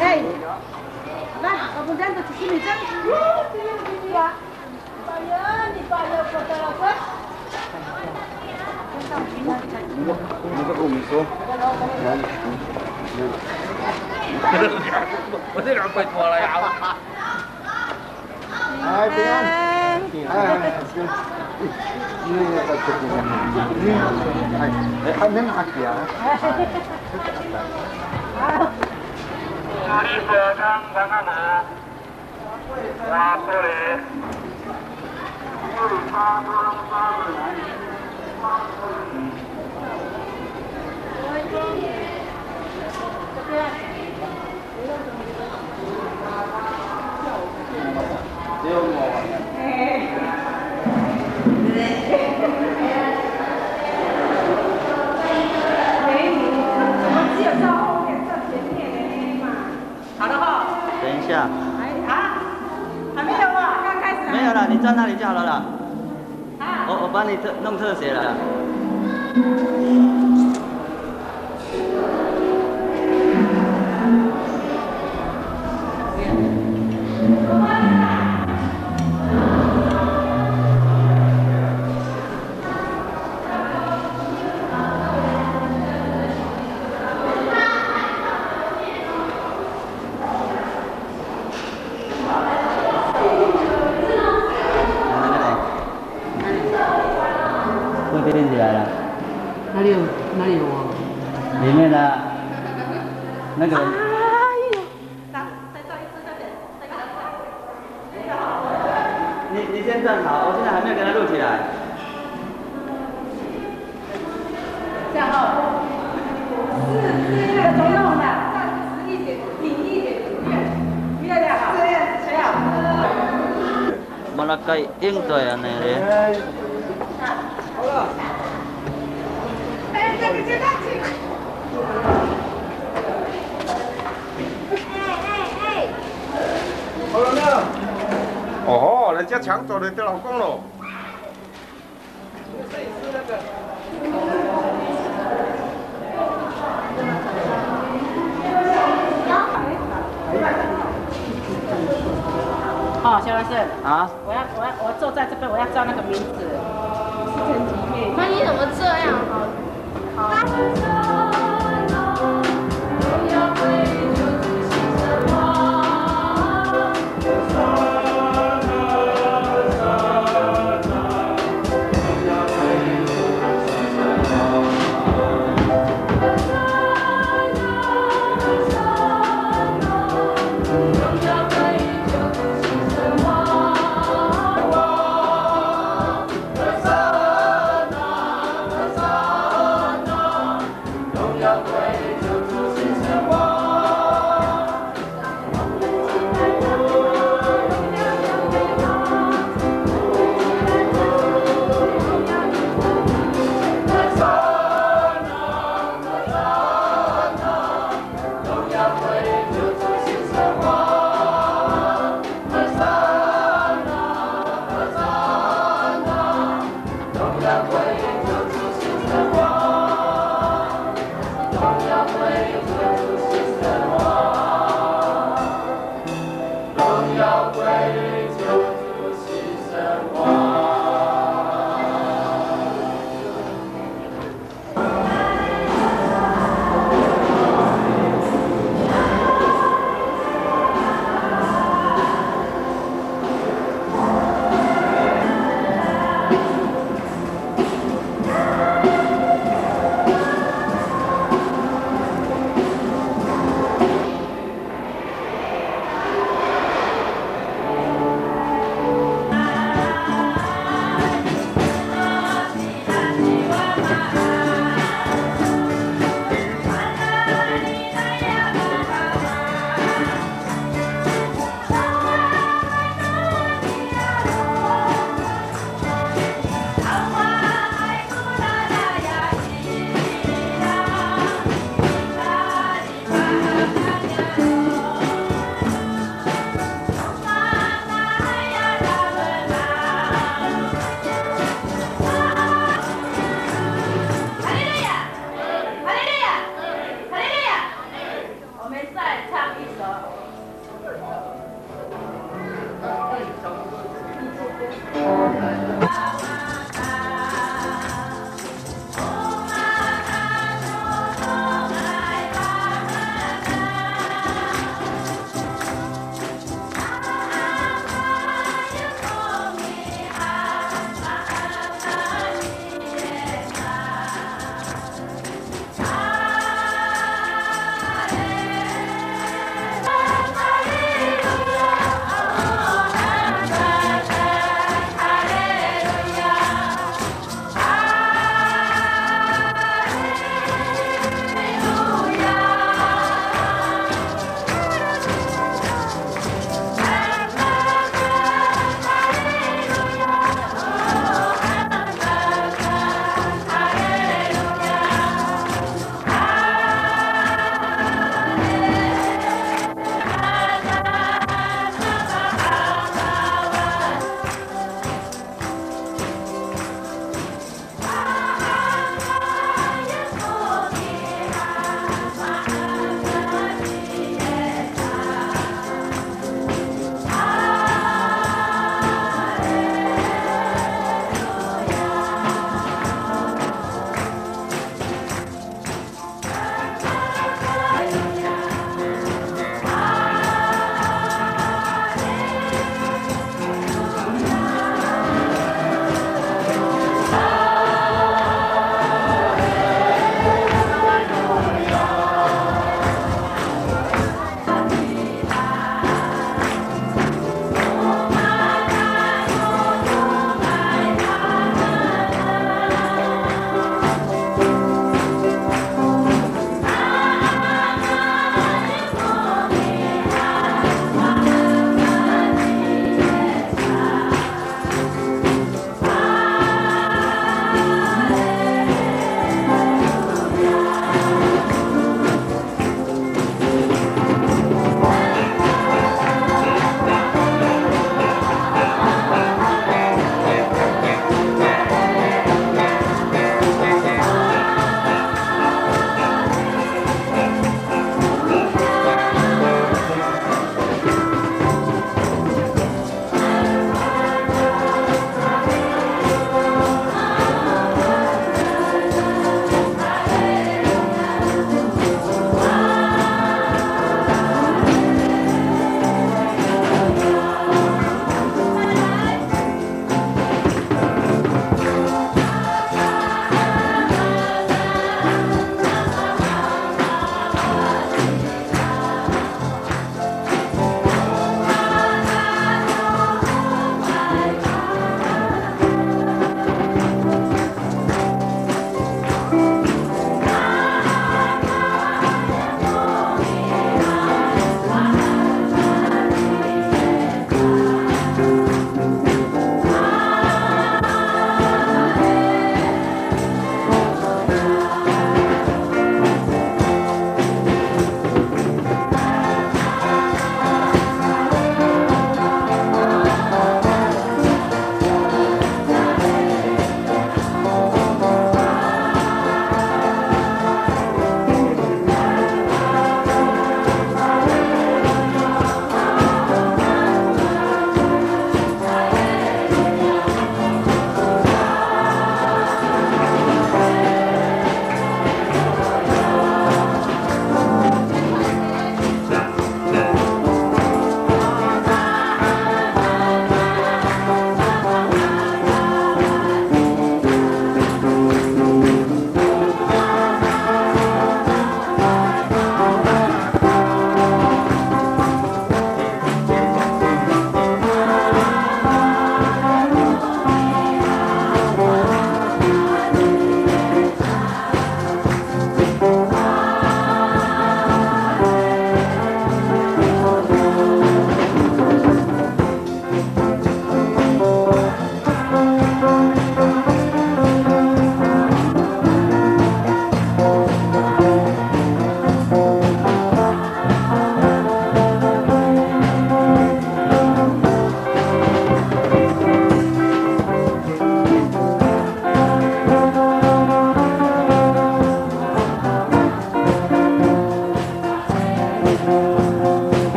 哎，来，我们两个去洗面奶。哎呀，你把药过来了，快！你这个没说。我这点快脱了呀！哎，平安。哎，行。你那个这个，还能拿起啊？우리 세상 강하는 와소리 우리 사도랑사를等一下。还没有啊，刚开始。没有了，你站那里就好了啦。啊。我帮你弄特写了。变起来了。哪里有啊？里面的那个。你先站好，我现在还没有给他录起来。这样哦。是那个总统的，直一点，挺一点，越来好。谁好？马拉该应对安尼咧。好了。哎，这个接他去。好了没有？哦，人家抢走了你的老公了。摄影师那个。哦，肖老师。啊？我坐在这边，我要照那个名字。那你怎么这样？好。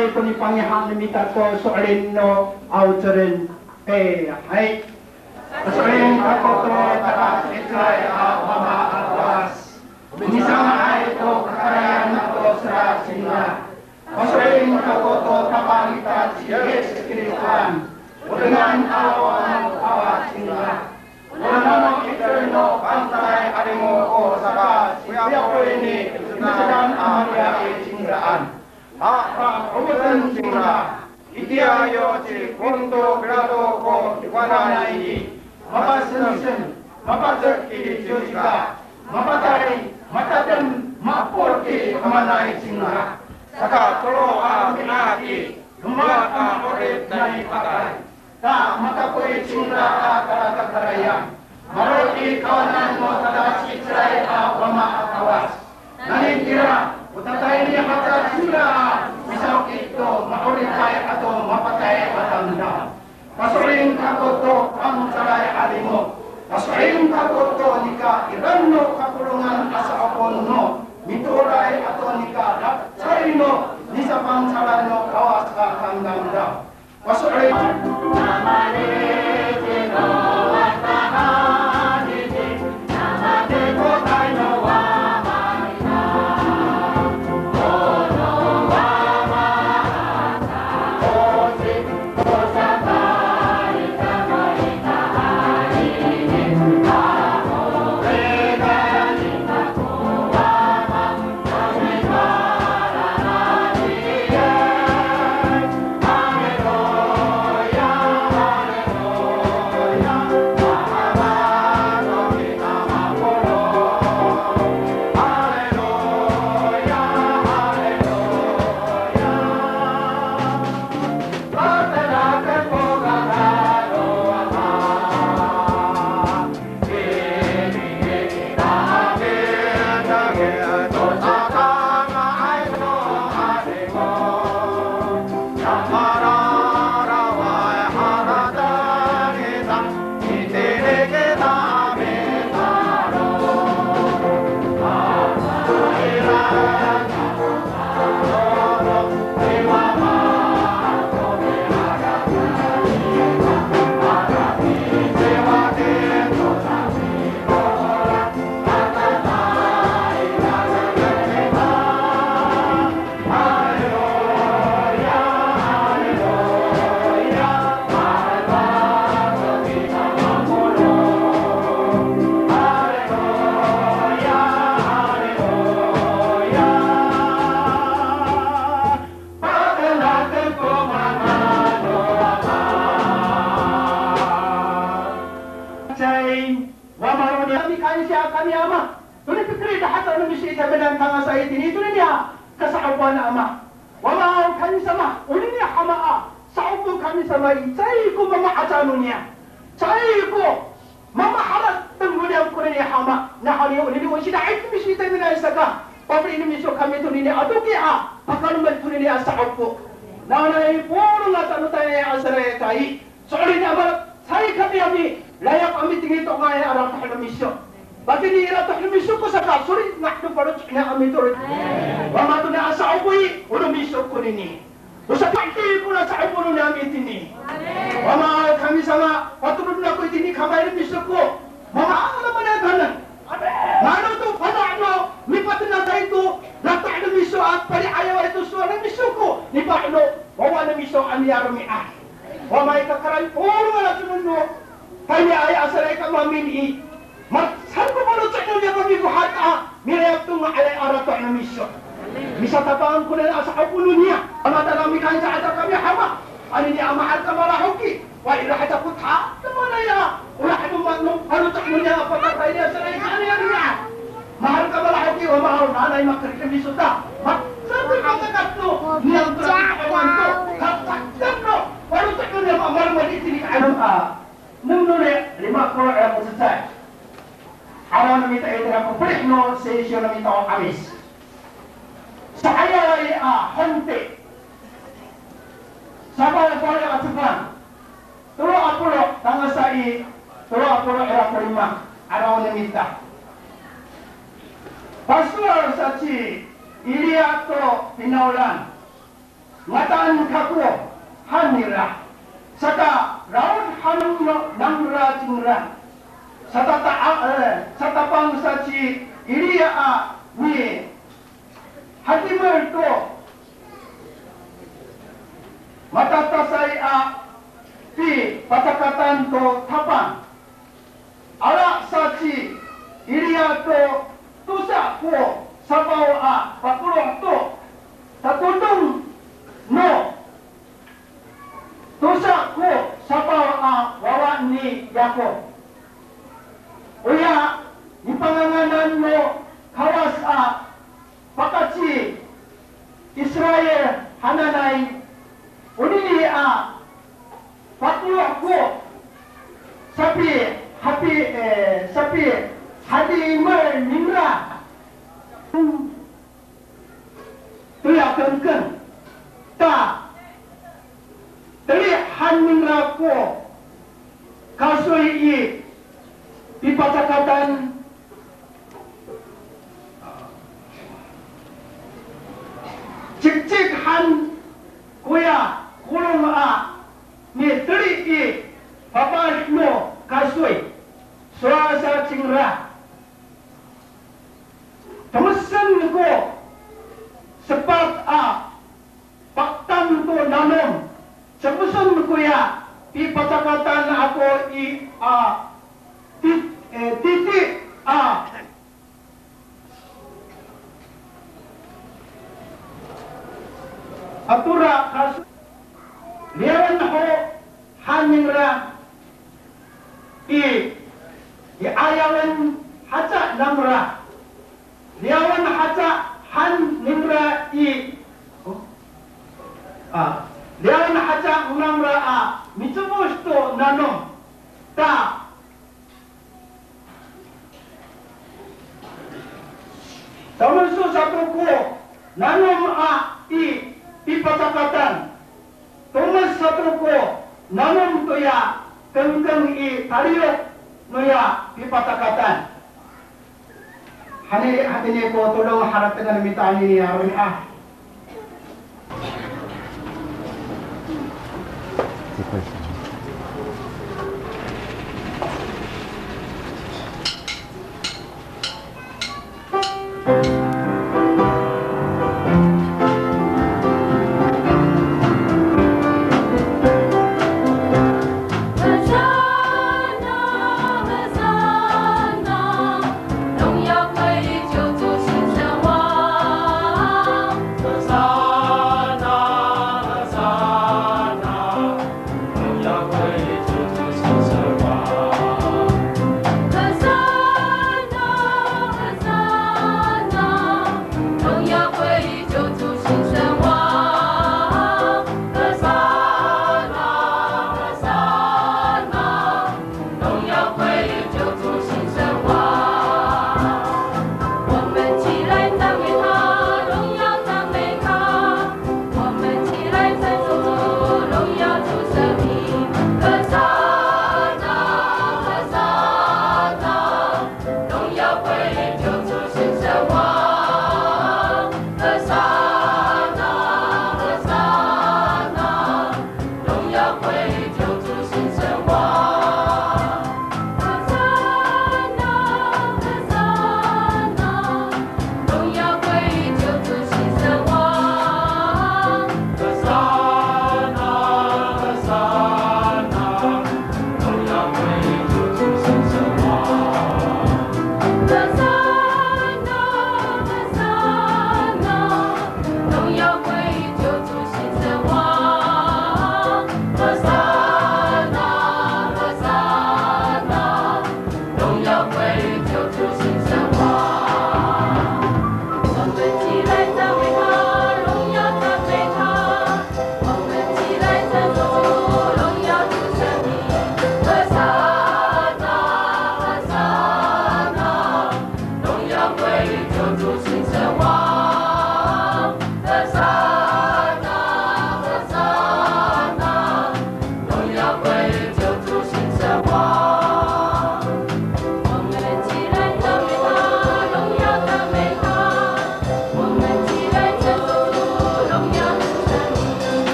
ay kung ipangihang namita ko soalin no auteren hay. Soalin ako to takas itray mama awas. Minsan ay to kakayan ako sa singa. Soalin ako to tapangita siyes kiritan. Dengan awang awas singa. Wala eterno pantay alimu ko saka siya ko ini sedang ahya singraan. Umutan singra. Itiayo si punto grado ko iwanai. Mapasensen, mapasaki jujika, mapatay, matadan, mapurti kamanay singra. Saka tolo minaki, lumata ulit na ipatay. Ta makapoy singra kakarayan. Maroti kawanan mo tada sitray wama awas. Nanitira, utatay niya mata singra, misaw ito, mauritay ato mapatay matanda. Pasurin kakoto ang saray alimo. Pasurin kakoto nika iranno kakulungan asa apon no. Mituray ato nika lapsay no. Nisa pang sarano kawas ka kandanda. Pasurin Pastor sachi iliato pinaulan ngataan kako hanira saka raut hanum namra tingra sata bangsa ci iria a ni hatimer to matatasai a pi patakatan to tapan ala saci iria to tusa ko sabau a pakulong to tatundong no tusa ko sabau a wawa ni Yakob uya ni panganganan mo kawas a pakaci Israel hananay unili a pakulong ko sapi hadi mer nimra tuya kengkeng ta teri han nimra ko kasui i dipacakatan cik han kuya kulung a ni teri i papa no kasui suasa cingra temesan ko sepat a paktan to nanom sebusun ko ya di patakatan ako i a titik a atura kas liawan ho haningra i ayawan haca namra liawan haca han nimra i liawan haca namra a mitubus to nanom ta tamusu satu ko nanom a i patakatan tumas satu ko nanom to ya kengkeng i tariok no ya patakatan hani hatine ko tolong harap dengan minta ini ya Arun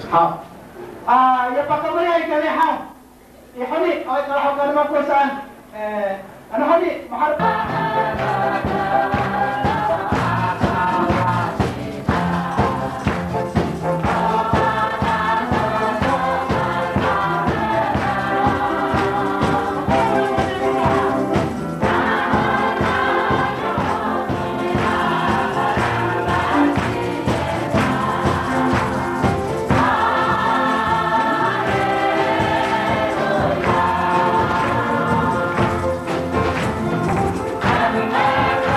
好，ya pagkamayay kalihan. Ihoni, ay kalahaw ka naman po saan. Ano honi, maharap. Happy birthday.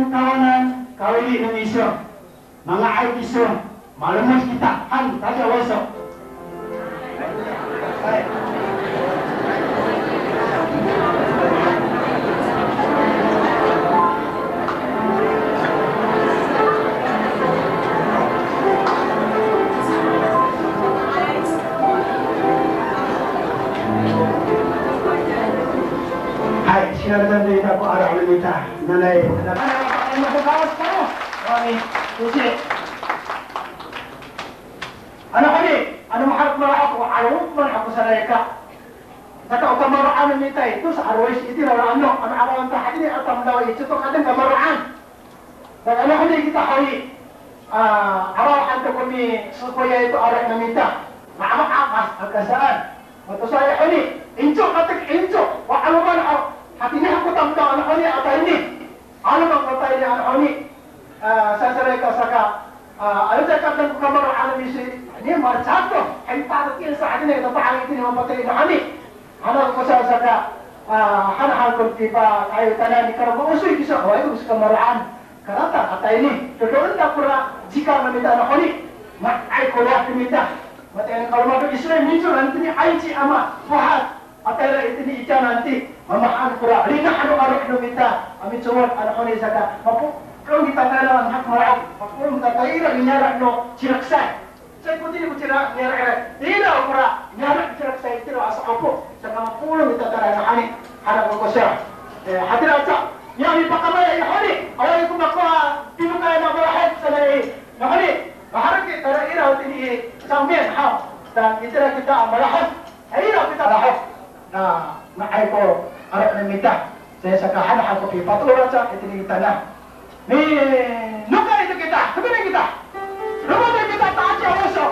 kawanan, kawili ng iso. Mga artiso, malumos kita, han, tasa waso. Ay. Hai, silakan dari aku arah Lita. Nanai, nanai masuk kawas kamu. Wani, tusi. Anak ini, anak maharap aku, alumni aku sarayka. Kata kamaraan Lita itu seharusnya itu orang anak anak tahun ini atau mendawai itu tuh kadang kamaraan. Dan anak ini kita hari arahan ke kami supaya itu arah Lita. Maaf amas akasan. Waktu saya ini, inco katik inco, wah aluman hatinya aku tambah anak ini atau ini, aluman kata ini anak ini, saya sereka saka, ada cakap dan kamar anak ini marcato, hentar kian saat ini kita tahu ini mempunyai ini, anak aku saya saka, hal-hal tiba kayu tanah di kerana usui bisa, wah itu bisa kamaraan, kerana kata ini, kedua tak pernah jika meminta anak ini, mak ay kuliah diminta. Matanya kalau mau Islam muncul nanti ni aji ama fahad atau itu ni ikan nanti memahan pura lina anu arok minta kami cuma anak ini saka mapu kalau kita tanam hak marah mapu kita kira nyarak no ciraksa saya pun tidak cirak nyarak tidak pura nyarak ciraksa itu asal apa saka mapu kita tanam anak berkosa hadir aja yang dipakai ya hari awal itu makwa pinukai nak berahad sana ini Baharan kita ira ini sambil hal dan kita melahat, ira kita lahat. Nah, nak aku arah meminta saya sekarang aku pergi patuh raja itu kita nak. Ni, luka itu kita, kemana kita? Luka kita tak aja masuk.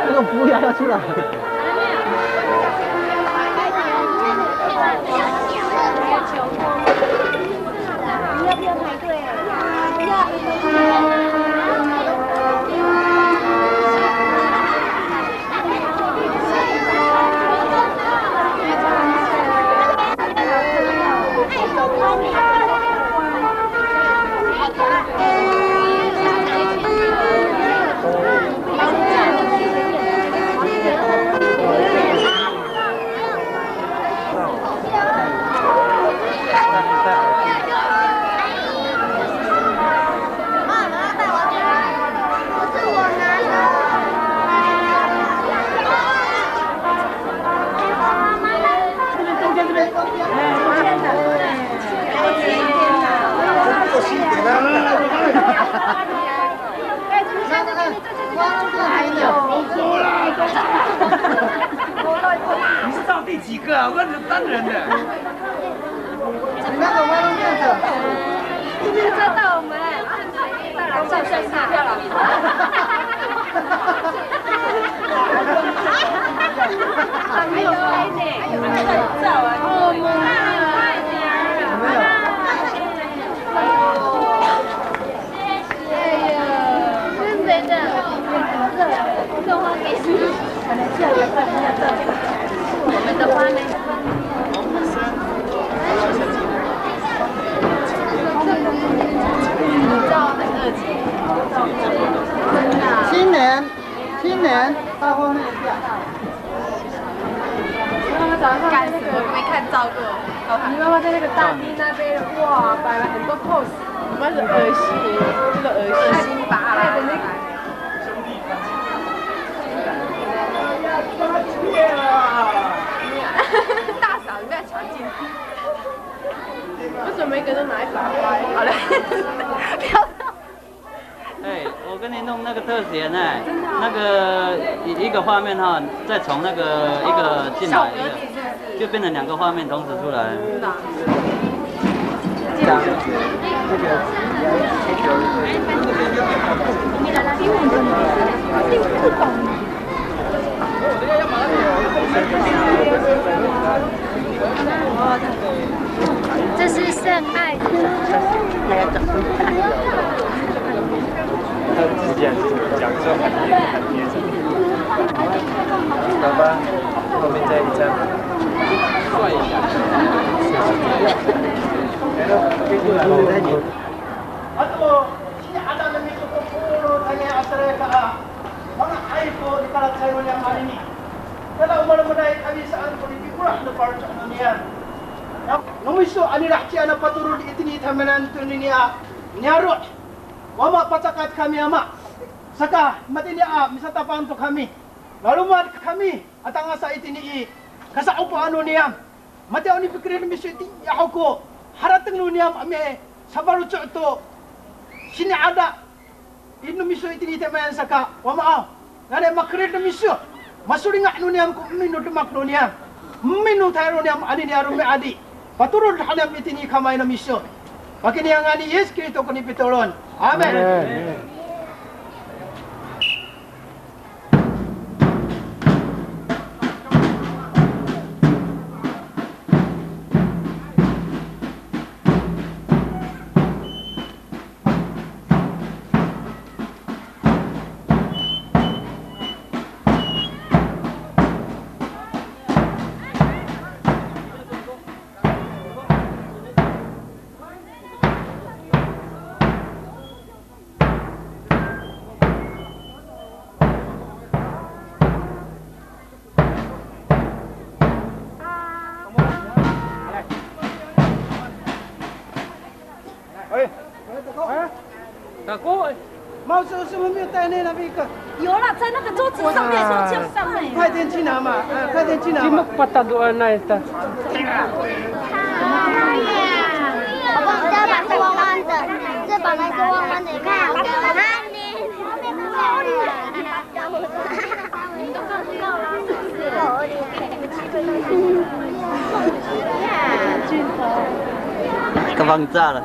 这个服务员要出来。你要不要排队啊？你是到第几个啊？我是单人的。那个我都没有。这到我们。算算是漂亮。还有拍呢，拍照啊！哦，快点啊！没有。哎呀，真的，送花给你。我们的花呢？新年大后面一下。干什么？没看照过。你妈妈在那个大厅那边，哇，摆了很多 pose。我们是恶心，这个恶心拔来的那个。大嫂，你不要抢镜头。为什么每个都拿一把花？好了，不要。哎，我跟你弄那个特写呢，那个一个画面哈，再从那个一个进来一个，就变成2个画面同时出来。这是圣爱的。他之前讲说很捏着。好吧，后面再一张。帅一下。来了，可以过来了。Aduh, sini ada demi sepuluh tanya asal ka. Mana air ko di kalat saya yang hari ini. Kalau umur-umur kami saat politik pula ada partai dunia. Numisu ani rahci ana paturul itini thamanan tunia. Nyaru. Wama pacakat kami ama. Saka matini a misata pa untuk kami. Lalu mat kami atang asa itini kasa upa anu niam. Mati oni pikirin misu iti ya ko. Harateng niam ame sabaru to. Sini ada inu misu itini tamayan saka. Wama ngane makrid misu. Masuri ngak nuniam ko minu demak nuniam. Minu tayro niam ani ni arume adi. Paturul halam itini kamay na misu. Pakini ang ani Yesus Kristo ko ni pitulon. Amen. mau什么没有带那边个？有了，在那个桌子上面，桌子上面。快点去拿嘛，快点去拿嘛。pataduan na ito. 我帮你再把是弯弯的，这把那个弯弯的，你看，个爆炸了。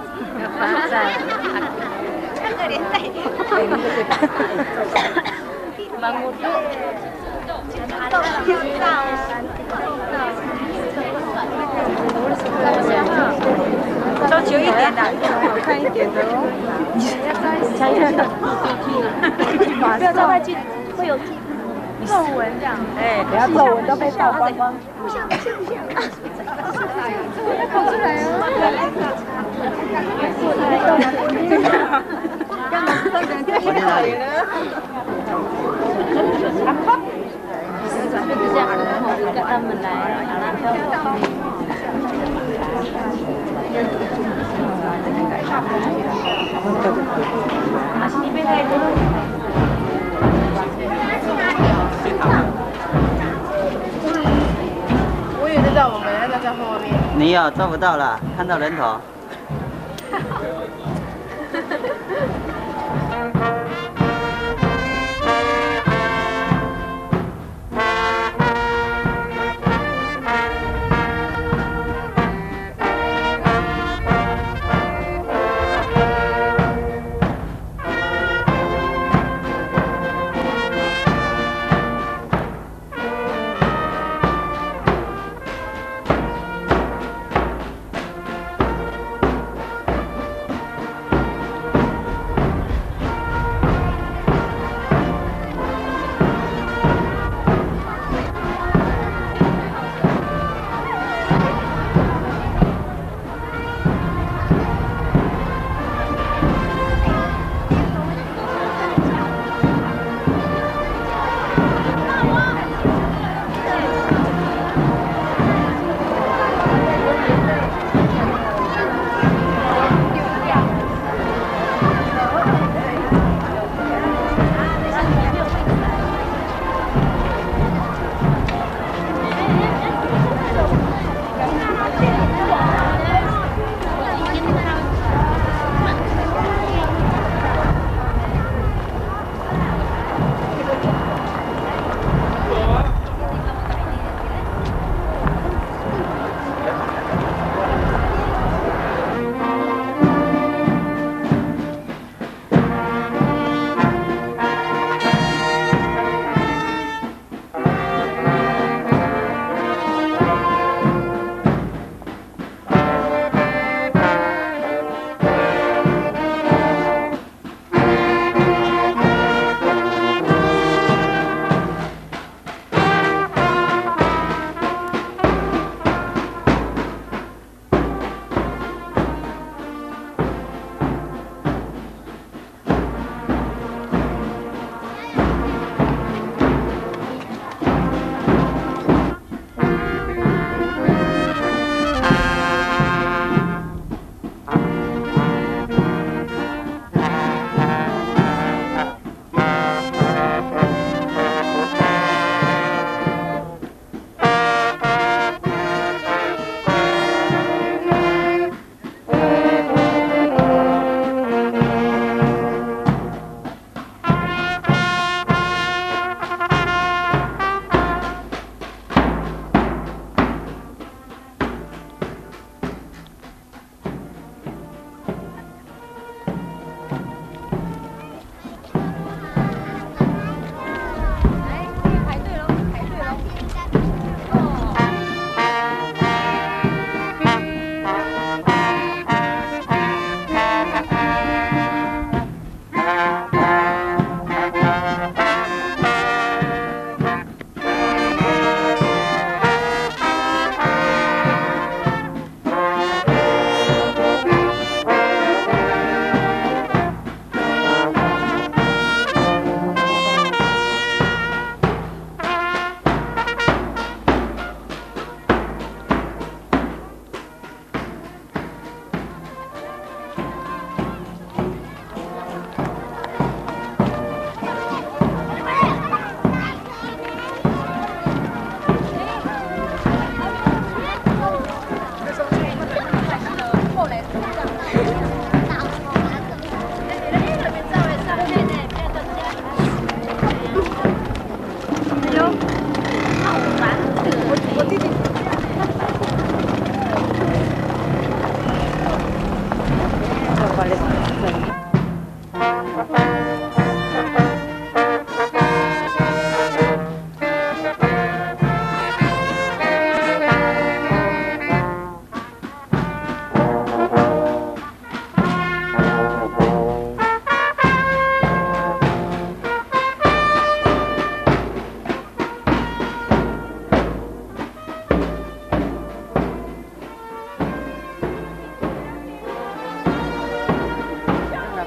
可怜带点。mangut。都久一点的，好看一点的哦。不要照太近，会有皱纹这样。哎，不要皱纹都被曝光光。不像，不像。要跑出来哦。刚刚上面跳起来了。就是这样，跟他们来拿拉票。我以为在我们那在后面。你有抓不到了，看到人头。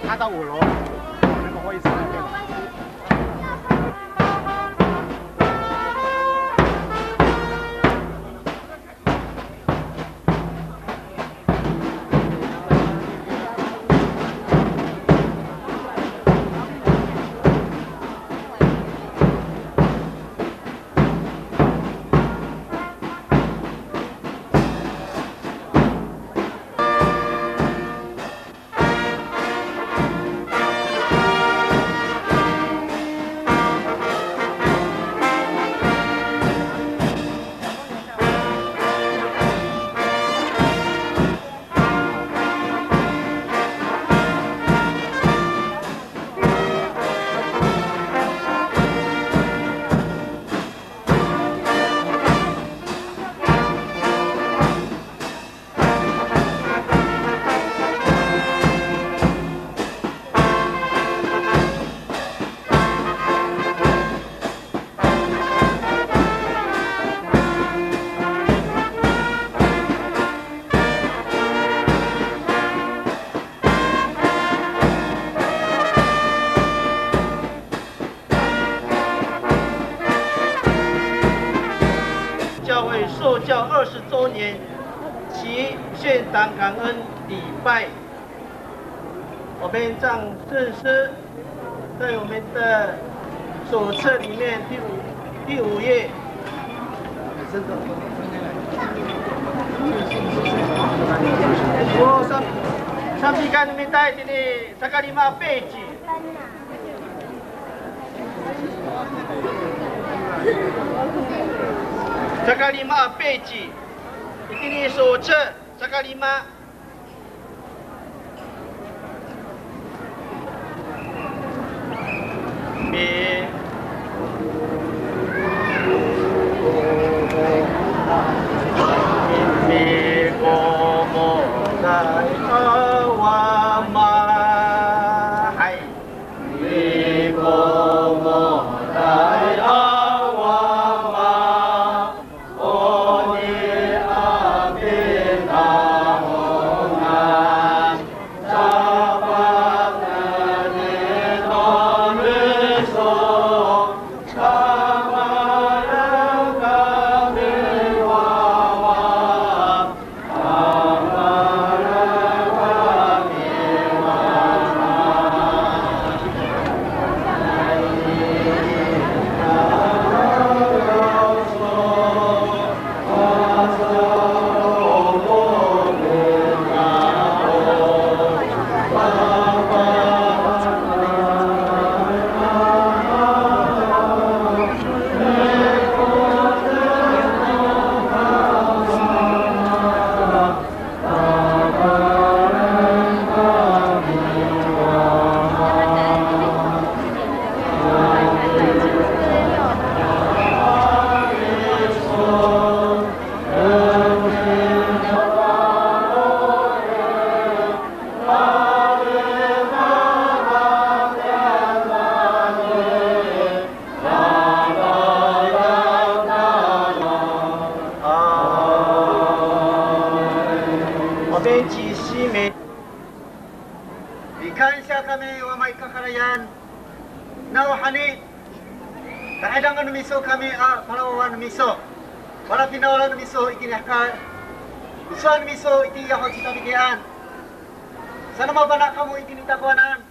他到5楼，那个会议室那边。 受教20周年期献党感恩礼拜，我们将正式在我们的手册里面第5页。我sampaikan minta ini sekali 5 page. Sekali 5 page. Ini 手册 sekali 5. Kahidangan miso kami palawawan miso. Para pinawalan miso ikinahkar. Isuan miso ikiyahot sa tabigian. Sana mabana kamu ikinitakwanan.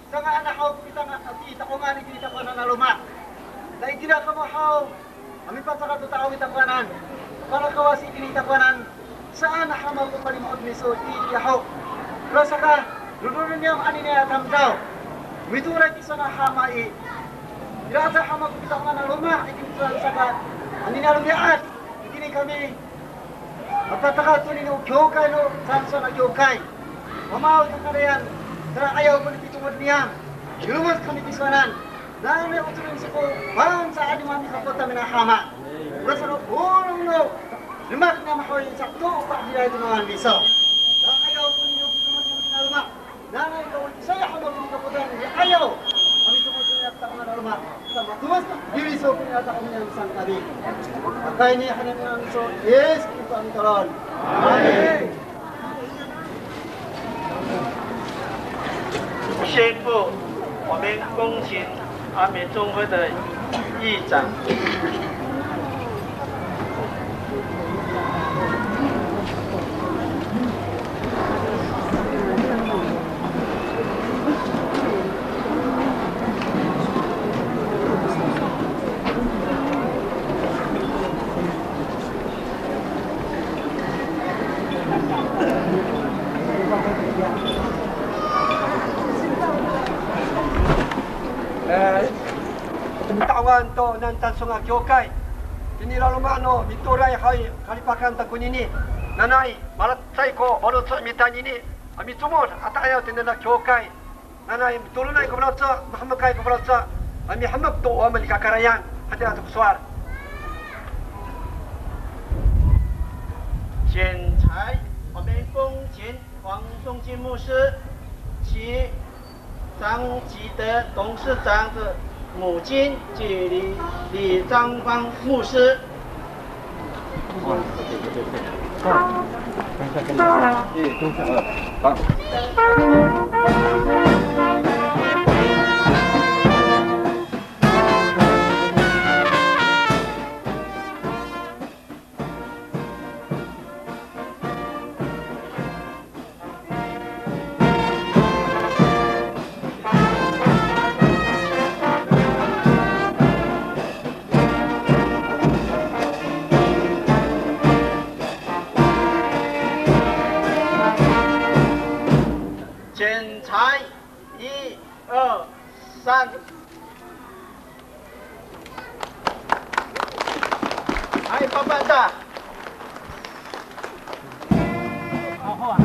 Sa nga anak haw kita nga itakungan ikinitakwanan na luma. Dahil tidak kamu haw. Amin pa sa katutao itakwanan. Para kawas ikinitakwanan. Saan hamaw ko palimaot miso ikiyahot. Pero saka lulunin niyang aniniya tamdaw. Witurat isa na hamai. Dirasa hamak kita mana rumah ini saka ani na lumiat ini kami magtataka to nino gyokay no sansa na gyokay mamaw ta karayan tara ayaw ko nitungod niya lumot kami tiswanan dahil may utuloy sa ko parang sa adi mami kapota minahama rasa no punong no lumak na mahoy sakto pa dila ito mga biso dahil ayaw ko nino kitungod niya na lumak dahil ikaw isaya hamak kapota ayaw kami tungod niya at mga lumak Tumas diri so pinata kami ng isang tabi. Pagkain niya kanang so yes, kita ang talon. Amen. 宣布我们恭请阿美中会的议长。Tawan to ng Tansunga Kyokay. Tinilalo mituray hay kalipakan ta kunini. Nanay, malatsay ko, balutsa mitani ami tumor at ayaw tinala Kyokay. Nanay, tulunay ko balutsa, mahamakay ko balutsa. Ami hamak to o amal kakarayan, hati ato kuswar. 现在我们恭请黄松金牧师及张吉德董事长的母亲及李张芳牧师。剪裁，1、2、3。哎，棒棒哒！好好啊。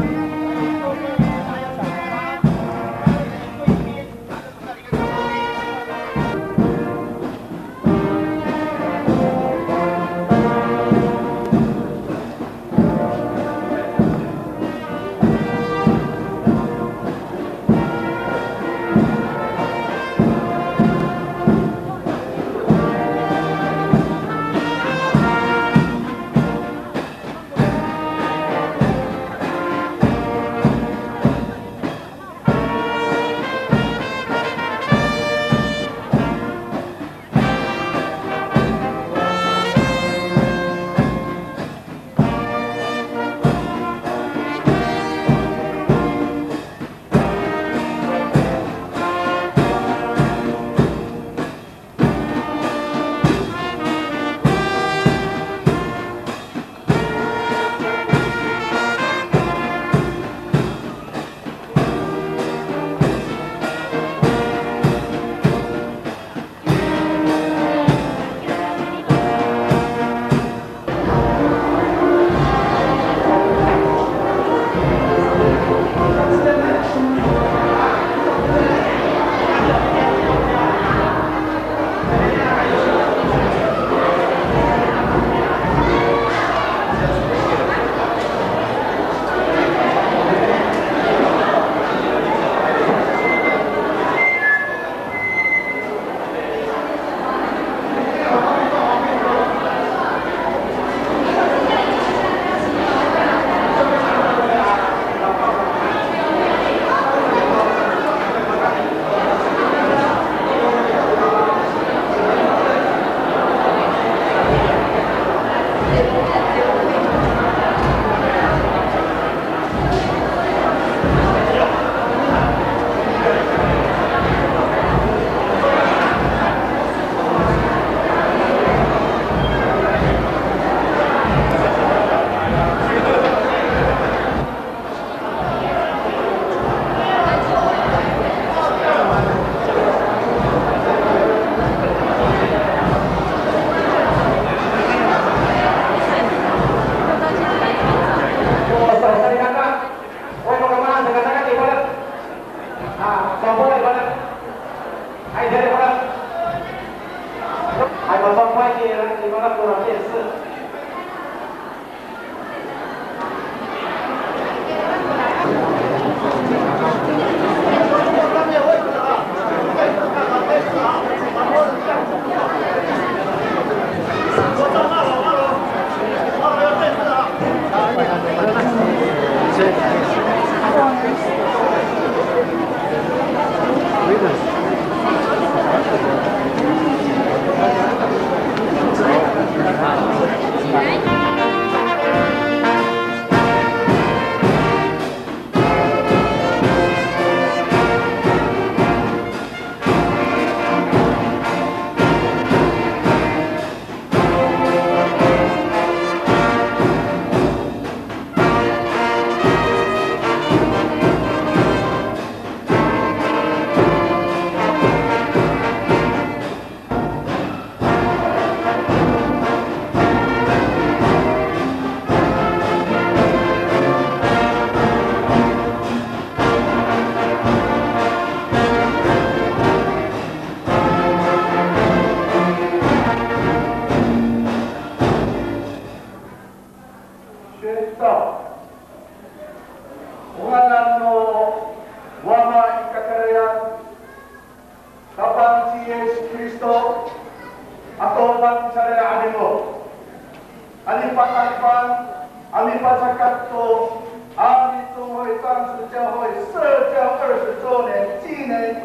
浙江20周年纪念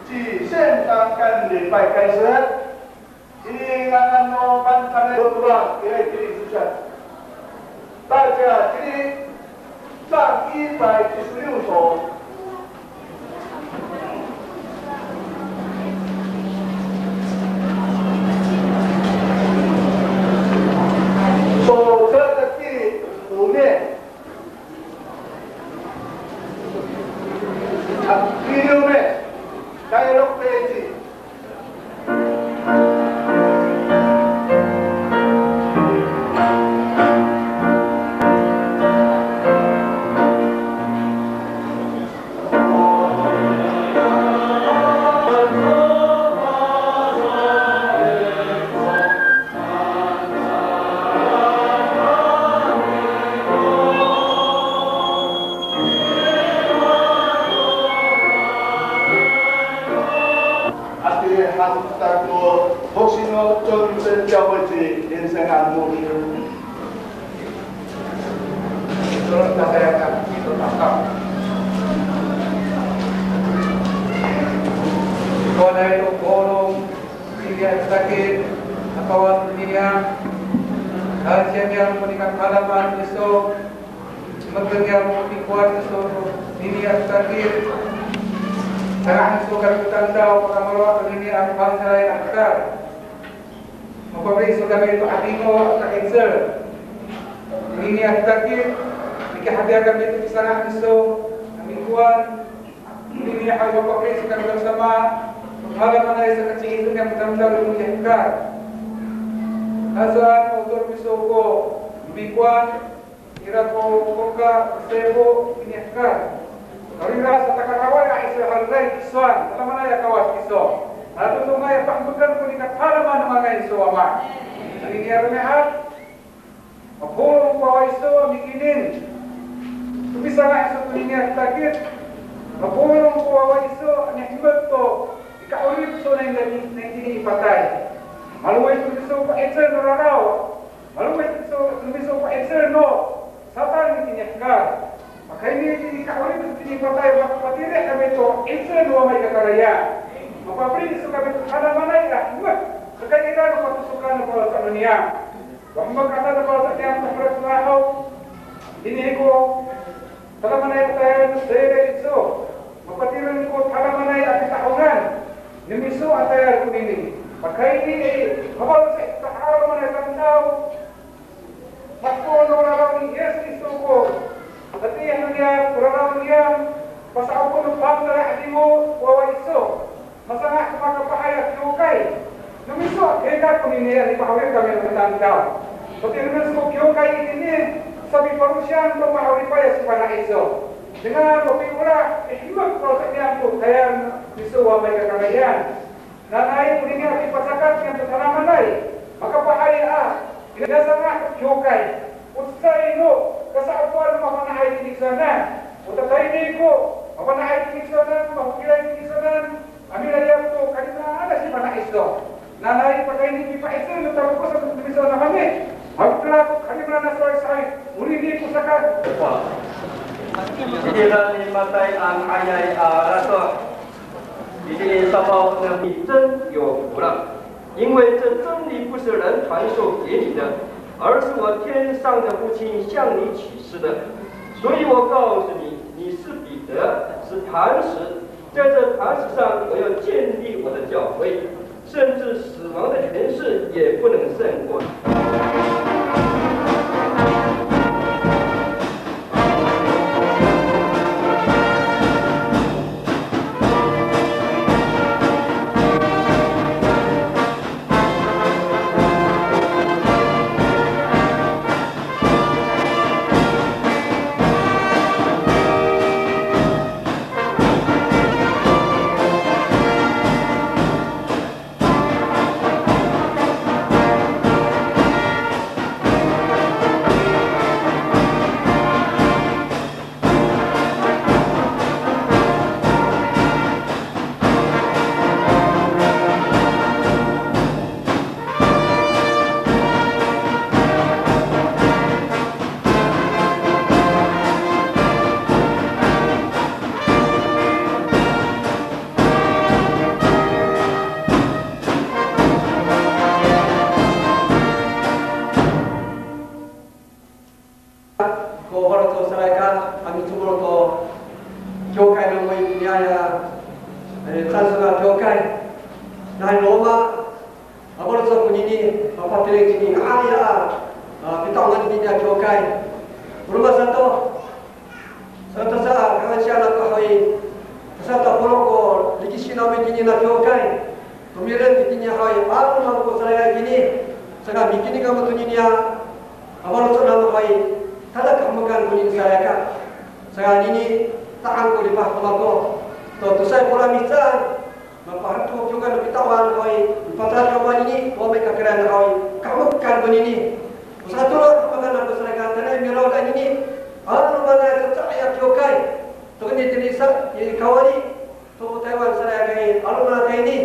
暨宪章干礼拜开始。今安诺班参的主办也给你出现，大家今天上196首。手册的第5面，第6面，dialog page。한국당도 복싱어 정선 뼈버지 인생 안무를 저는 다해야 기도 닦아 이번에 또 고름 이게 sakit atau dunia dan yang memberikan halaman itu mendengar mungkin kuat itu ini sakit. Sangat suka kita tahu pengamal ini akan bangsa yang akar. Mempelai suka itu adino tak excel. Ini yang sakit. Jika hati akan itu sangat itu mingguan. Ini yang mempelai suka bersama. Malam mana yang sekecil itu yang benar-benar menjadikan. Azan untuk bisoko mingguan. Kira koka sebo ini akar. Kalau rasa tak kawan yang isu hal lain kisuan, kalau mana ya kawas kiso. Lalu tu mai pangbukan pun ikat halaman mana isu amat. Ini dia rehat. Apa bawa isu mikinin. Tu bisa nak isu ini sakit. Apa bawa isu ni himbat tu. Ikat urip isu ni patai. Malu itu isu pak excel norau. Malu itu isu pak excel no. Siapa ni nyekar? Maka ini kawin itu pakai patire kami itu insya dua mereka karya. Maka beri suka itu ada mana ya? Buat sekarang kita ada satu suka negara dunia. Bahwa kata negara yang terpercaya ini ko kalau mana yang saya itu maka tiru ko kalau mana yang kita tahunan nimisu atau ini. Maka ini kalau saya tahu mana yang tahu maka orang yes itu ko. Tapi yang dia kurang dia pasal aku lupa darah dimu bawa isu masalah kepada bahaya kiokai. Namisu kita pun ini yang dipahami kami tentang tahu. Tapi namisu kiokai ini sabi perusahaan tu bahari payah sepada isu. Dengan lebih murah hikmat prosesnya tu saya isu mereka kalian. Dan naik pun ini akan pasakan yang tertanaman lain. Maka bahaya ini sangat kiokai. Usai itu kesalahan apa nak air di sana, utai ini ko apa nak air di sana, apa kira di sana, ambil aja tu kerana ada si mana itu. Nanai pakai ini pipa itu letak kos untuk bisa nak ambil. Aku telah kerana nasai saya, uri di pusaka. Jadi dalam matai an ayat rasa, jadi sabau nabi 真有福了，因为这真理不是人传授给你的。 而是我天上的父亲向你启示的，所以我告诉你，你是彼得，是磐石，在这磐石上我要建立我的教会，甚至死亡的权势也不能胜过。 찬송한 교회 나의 로마 아버지서 군인이 아파트레기니 아니라 비tawan niya 교회 rumah satu sa kahit siya nakahoy sa tapolo ko ligisi namin kini na 교회 tumiren kini hoy ano man ko saya gini sa mikini ka mo niya abaroso na hoy tada kamagan kunin saya ka sa ini taang ko di pa ko to saya pula misan mapahantu juga na bitawan hoy patal kawan ini o may kakaran hoy kamagan kunin ini satu orang kamagan ko sa kanta miro dan ini ano mana saya kyokai to ni tinisa ini kawani to Taiwan saya kay ano mana kay ini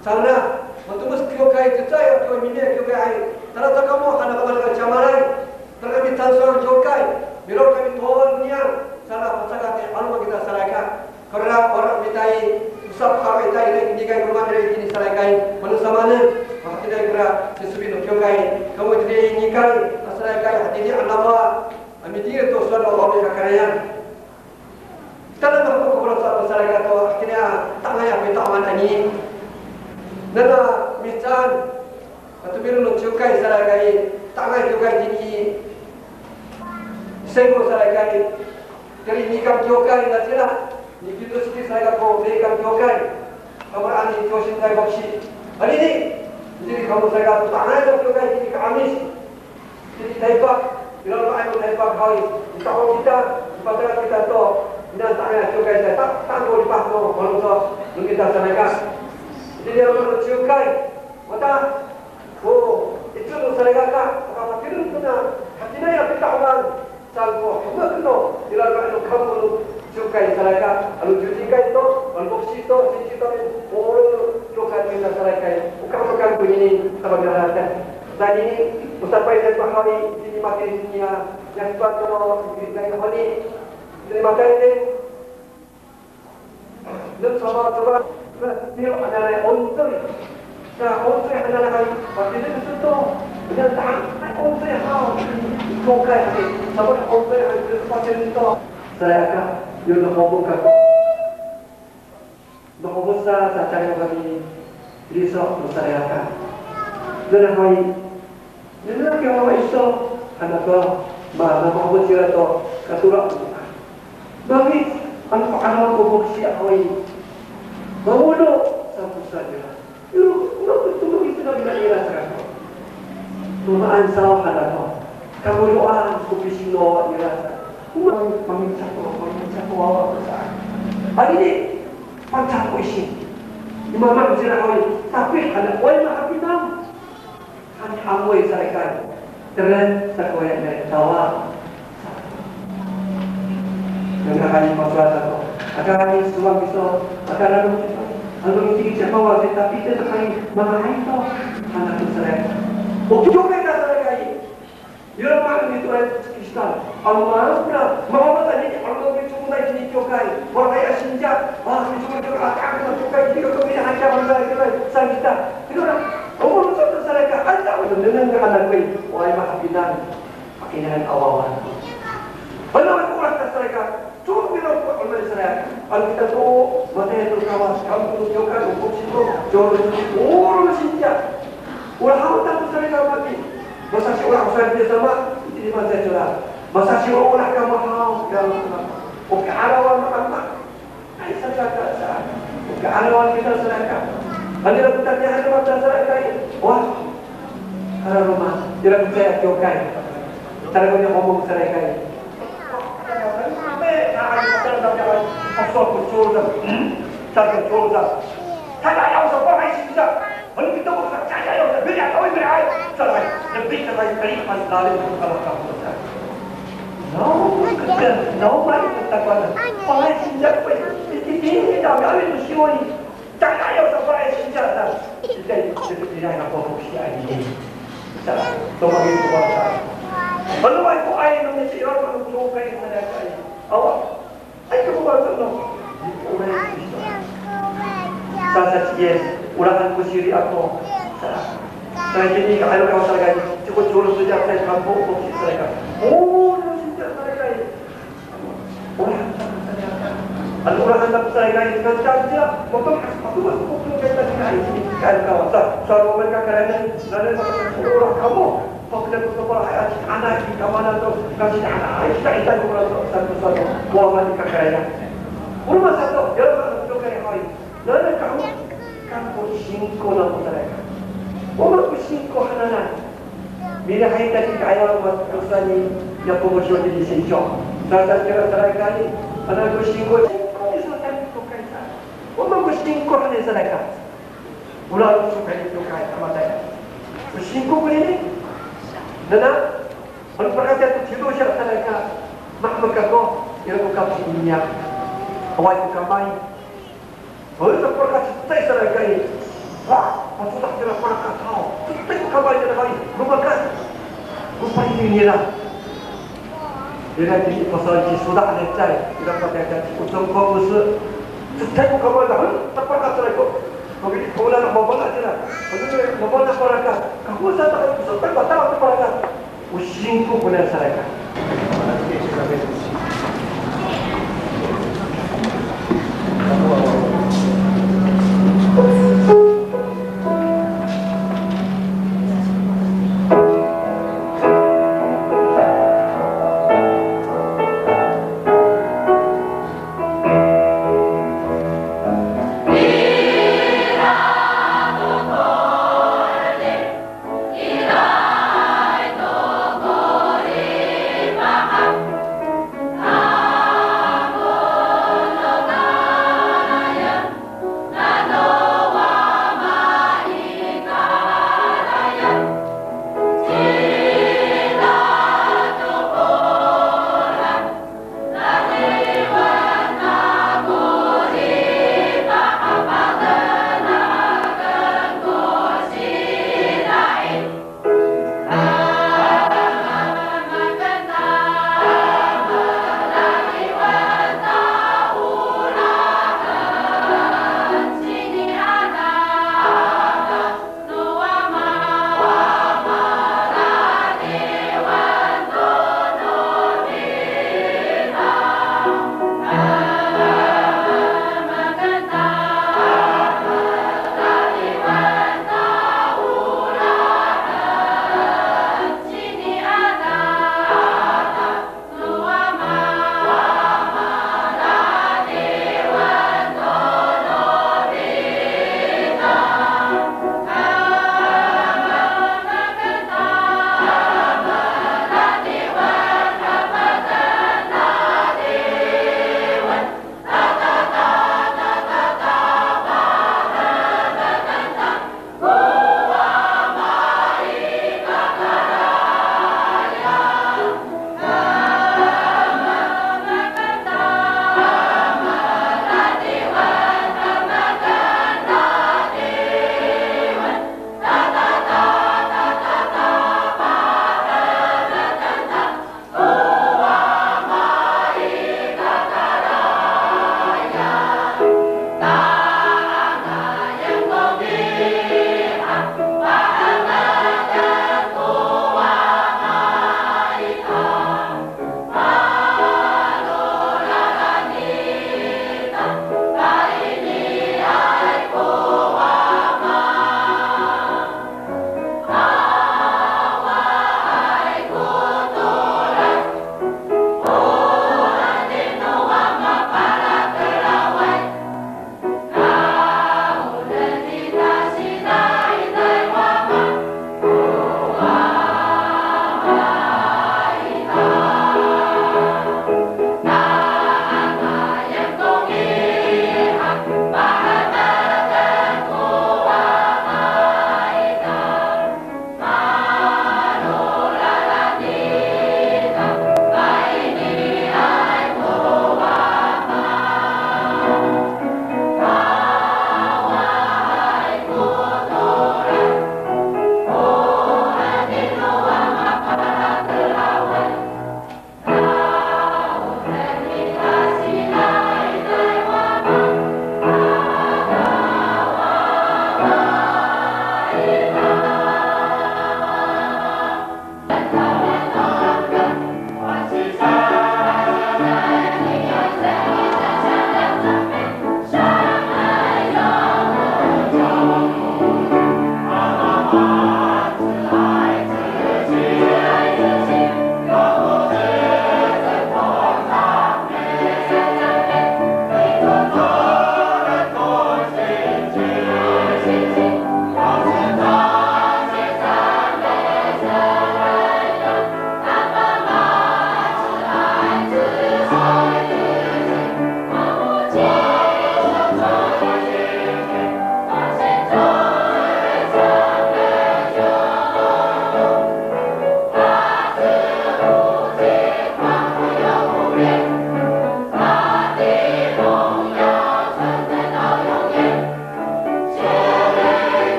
sana matumus kyokai saya ko minne kyokai tara ta kamo hana kamal chamarai tara mi tanso kyokai miro kami towan niya sana pasagate ano kita saraka karena orang mitai usap kami mitai ini kai rumah dari ini sarakai manusia mana waktu dia kira sesuatu kyokai kamu jadi ini kai sarakai hati ini Allah Amitiye to suara Allah kekayaan. Tanah mampu keberosan masyarakat to akhirnya tanah yang bitawan ini. Nana misal atau biru cukai saragai tanah cukai ini. Sengko saragai dari nikam cukai nasira. Nikido sini saragai ko nikam cukai. Kabar ani kosin saya bakshi. Hari ini jadi kamu saragai tanah cukai ini kamis. Jadi taipak bila orang yang mendapat kau, kalau kita, pada kita tu, kita tanya cukai kita tak boleh faham kalau tu kita sanakan. Jadi orang cukai, mata, oh itu sanakan tak, kalau kita punya hati ni kita orang sanggup, kita tu, bila orang kamu cukai sanakan, kalau cukai tu, kalau boksi tu, cici tu, orang cukai kita sanakan, kamu kan begini, tak berjalan. Dan ini Ustaz Faizal Bahawi ini makin dunia yang tuan kalau dari hari dari makan ini dan sama-sama dia adalah untuk nah untuk adalah hari waktu itu itu dan tak untuk hal bukan sama untuk hari macam itu saya akan juga membuka membuka cara kami risau saya akan dan hari Nila kaya mga iso, anak ko, mahabot sila to, katulak. Bakit? Ang paanaw ko buksi ako'y mamulo sa pusa nila. Pero, tulog ito na binanira sa kako. Tumaan sa anak ko. Kamuluan ko pisino nila sa paminsa ko, awa ko sa akin. Ang ini, pagsa ko isin. Imamang sila ako'y, tapi anak ko ay makapinam. Hanya amoy sarakan terus sekoyak dari tawa dengan kali masalah tu akan kali semua bisa akan lalu ini siapa wajib tapi itu sekali mengenai itu anak tu sarakan untuk mereka sarakan dia makan itu kristal Allah mahu tadi Allah itu mulai ini cukai orang yang sinjak itu juga akan cukai dia kemudian hanya orang kita sanggita itu orang umur satu sarakan anda dengan anak kau wahai mahabinan pakaian awalan kalau aku rasa sarakan cuma bila aku orang sarakan kalau kita tu mata itu kawas kamu tu jokan untuk situ jauh orang sinjak orang awak tak sarakan mati masa si orang usah dia sama di masa curah masa si orang kamu hal kalau oke arawan apa ai sarakan oke arawan kita sarakan anda nak tanya ada macam sarakan wah kalau rumah tidak percaya kyokai cara punya ngomong sarakan asal betul dah cara betul dah saya yang sebab hai sisa kalau kita bukan saya yang beri tahu beri ai salah lebih sekali kali lalu kalau kamu percaya no mai katakan pai sisa ini dah kali mesti saya yang sebab hai sisa dah kita tidak nak fokus ini salah tolong itu bahasa kalau aku air nak mesti orang cukai mana kai awak aku bahasa no saya yes ulangan kusiri aku saya jadi kalau kau sargai cukup jurus sejak saya kampung fokus saya oh sejak sargai orang Al-Quran anda besar kali dengan saja, maka aku masuk hukum kita sekali kan kawasan. Soal mereka kerana orang kamu, kau kena bersekolah anak di kawanan tu kasih anak. Kita orang satu-satu, buat di kerana. Rumah satu, jangan tu kerana hari. Lalu kamu singko nak mereka. Orang singko hana. Bila hari tadi kaya orang usani yang promosi di sini. Saya kira kali anak singko. Orang bersingkuh ni sedekah. Ular suka itu kaya sama saya. Bersingkuh ini, nana, orang perkata itu tidur siapa sedekah. Mak mereka yang bukan dunia, awal bukan main. Orang perkata saya sedekah ini, wah, maksud tak kira perkata tahu. Saya bukan main sedekah ini, bukan. Bukan ini lah. Dia jadi pasal sudah ada cai, tidak pakai cai. Untuk kau usul. Saya bukan malah, tak pernah terlalu. Kau nak membawa je lah. Kau membawa perangkat. Kau tak sampai batal tu perangkat. Usingku pun ada serangkat.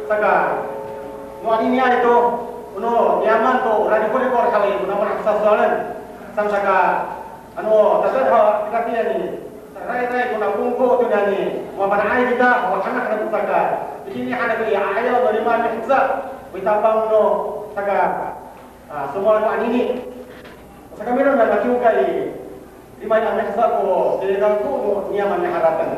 saka no ini itu no nyaman to rani kore kore kali no mana sasalan sam saka anu tadi kita dia ni rai kuna kungko tu ni wa mana ai kita wa anak anak saka ini ada ke ayo dari mana hizza kita bang no saka semua orang ini saka mero na kiu kai di mana hizza ko dia kan tu nyaman harapan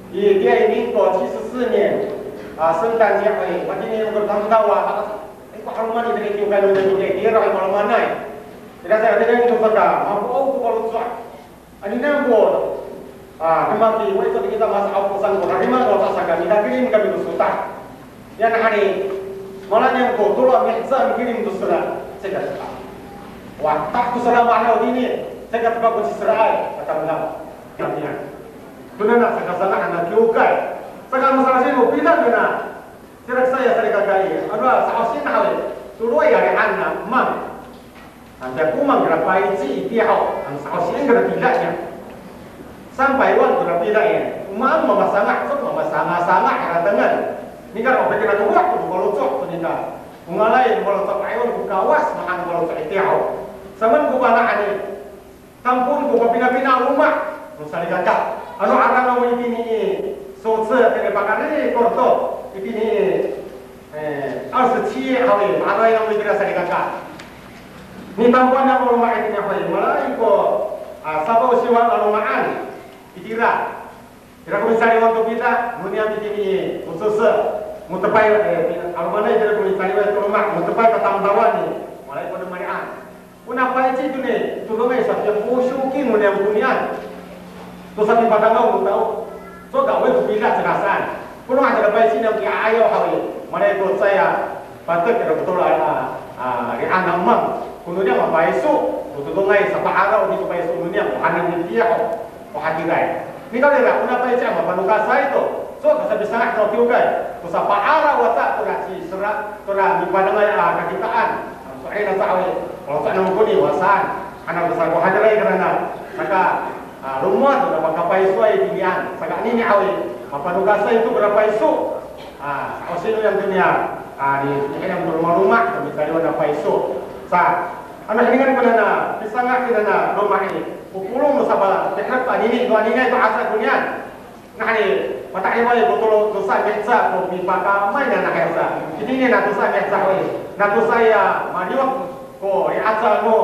dia ini ko 74年 圣诞节会，我今年我看到啊，kok haluman ini kiu kan udah jadi dia orang haluman naik. Tidak saya ada yang berkata, mampu aku kalau suat. Ani nambo, kemati, woi itu kita masuk aku sanggup. Hari mana kalau tak sakit, kita kirim kami tu sultan. Yang hari malah yang kau tolong mehza kirim tu surat, saya kata. Wah, tak tu surat mana ini? Saya kata kau kunci surat, kata benar. Nantinya, tu nana sekarang anak kiu kai. Sekarang masalah sini, pindah mana? Saya kata, ada sahaja hal, turun ya anak mam. Anda kumang berapa isi dia sahaja yang pindahnya. Sampai wan berapa pindahnya. Mam mama sangat, mama sangat haratangan. Ni kan orang kena buat tu kalau cok tu ni dah. Mengalai kalau cok ayon kawas makan kalau cok dia. Sama kubana ani. Kampung kubah pindah-pindah rumah. Misalnya kata, anu orang orang ini sosial kena pakai ni korto. Ini 27 hari, ada yang bergerak dari kakak. Ni tampuan yang mau main ini apa? Malah iko sabau siwa lalu makan, dikira. Kira komisari waktu kita, dunia begini khusus, mutepai alumni jadi komisari waktu rumah, mutepai ketamtawan ni, malah iko demarian. Kenapa itu ni? Tulungai setiap musuhin dunia dunia. Tu satu padang kau tahu, so kau itu bila cerasan. Pulau ada bayi sini yang ayo hari, mana itu saya patut kita betul di anak mam, kemudian apa bayi su, betul tungai separuh di bayi su dunia, anak di dia, hadirai. Ini kalau dia punya bayi saya, apa nugas saya itu, so kita bisa nak tahu juga, tu separuh watak tu nasi serat, tu di padang kekitaan, soalnya tahu, kalau tak nak mengkuni wasan, anak besar hadirai kerana, maka rumah tu dapat kapai suai pilihan, sekarang ini awal. Apa nugas itu berapa isu? Osin yang dunia, di yang rumah-rumah, kami tadi ada apa isu? Anak dengan mana? Bisa nggak kita rumah ini? Pukul musabah, teknik tadi ini, dua ini itu asal dunia. Nah ini, mata ini boleh betul dosa biasa, kopi pakai mana nak biasa? Jadi ini nak dosa biasa, nak dosa ya, mariok, ko, asal no,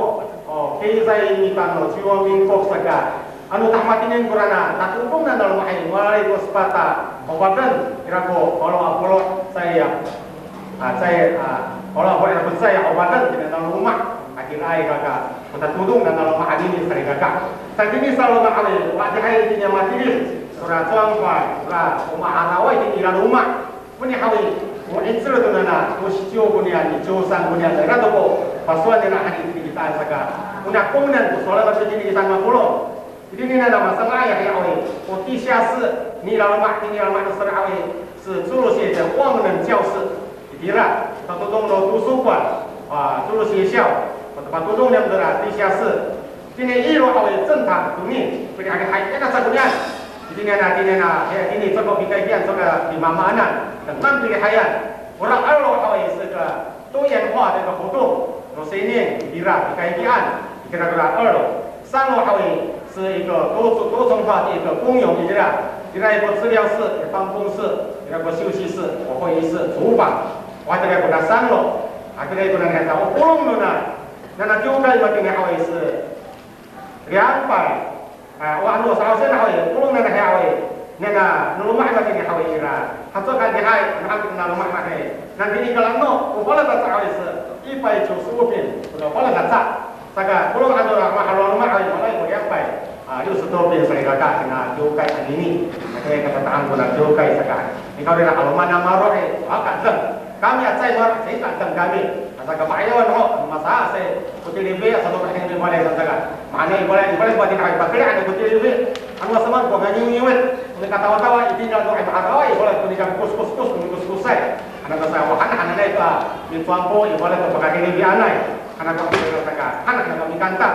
kiri saya ini kan, jiwa mingkok saja. Anu tak mati ni kurana, tak untung dan dalam air, mulai itu sepatah, obatan, kira ko, kalau apolo saya, kalau boleh dapat saya obatan di dalam rumah, akhir air kakak, kita tudung dan dalam air ini sering kakak. Saat ini selalu makale, wajah air ini mati ni, surah cuangpai, surah rumah anawai di dalam rumah, punya kali, muncul tu nana, musiciu punya, jurusan punya, saya tu ko, pasuan dengan hari ini kita saja, punya komunan, soalnya macam ini kita mapulo. Jadi ni ada masalah yang awal. 我地下室，你老妈的是awal，是诸如写的忘人教室，对啦，他都弄了图书馆诸如学校，把都弄了的地下室。今年一楼awal正堂里面，不然还那个怎么样？今年ini这个比改变这个比妈妈呢，更比还呀。我让二楼awal是个多元化的一个活动，有谁呢？对啦，改变，kira-kira 二楼，3楼awal。 是一个多重化的一个公用，你知道？第二个资料室、办公室、第二个休息室、会议室、厨房，我这个给3楼，这个给它我不弄了呢，那9个嘛，今年好像是200，我按照少些好像不弄那个好像，那个rumah嘛今年好像啦，他做干的还，那rumah嘛嘿，那今年kalau no，我了的好像是195平，我了的咋？ Saka, kalau ada rumah hari mulai berapa? 60 topi saya kata kena jokai hari ini. Saya kata tahan kena jokai sekarang. Ini kalau dia kalau mana marah akan deng. Kami saya marah, saya tak deng kami. Saka payawan ho, masa saya putih lebih satu persen lebih boleh saka. Mana boleh buat ini pakai ada putih lebih. Anu sama kau nyanyi-nyanyi. Mereka tawa-tawa ini kalau ada apa boleh tuliskan kus saya. Anak saya anak itu mintuampo boleh pakai lebih anai. Anak kami katakan, anak kami kanta.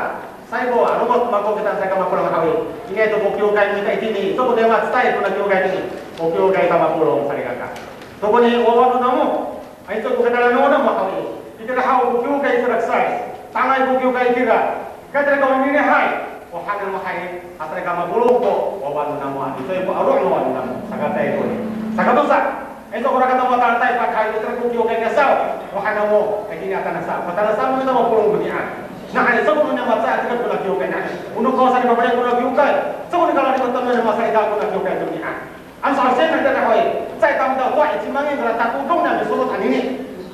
Saya bawa robot mako kita saya kama pulang kami. Ini itu bukio kai minta ini. So boleh mas saya pun bukio kai ini. Bukio kai sama pulang saya kata. 特に大和の名も、あいつを受けたらの名もはい。いてらはお教会するさい。たがいお教会きが。かてらかおにねはい。おはがまはい。あたらかまぼろこ、大和の名もあり。というあろうの名も、さがたいこに。さがとさ。Ito ko na katong matartay pa kahit ito kung kiyokay kasaw. Wakana mo, ay kinatanasa. Matanasa mo ito mo pulong bunian. Nakaya sa mga namatsa at ikat ko na kiyokay na. Unong ko sa ni mabalay ko na kiyokay. Sa mga kalani ko tayo na masalita ko na kiyokay bunian. Ang sarsin na dala ko ay, sa itang daw, tuwa itimangin ko na takutong na misulot anini.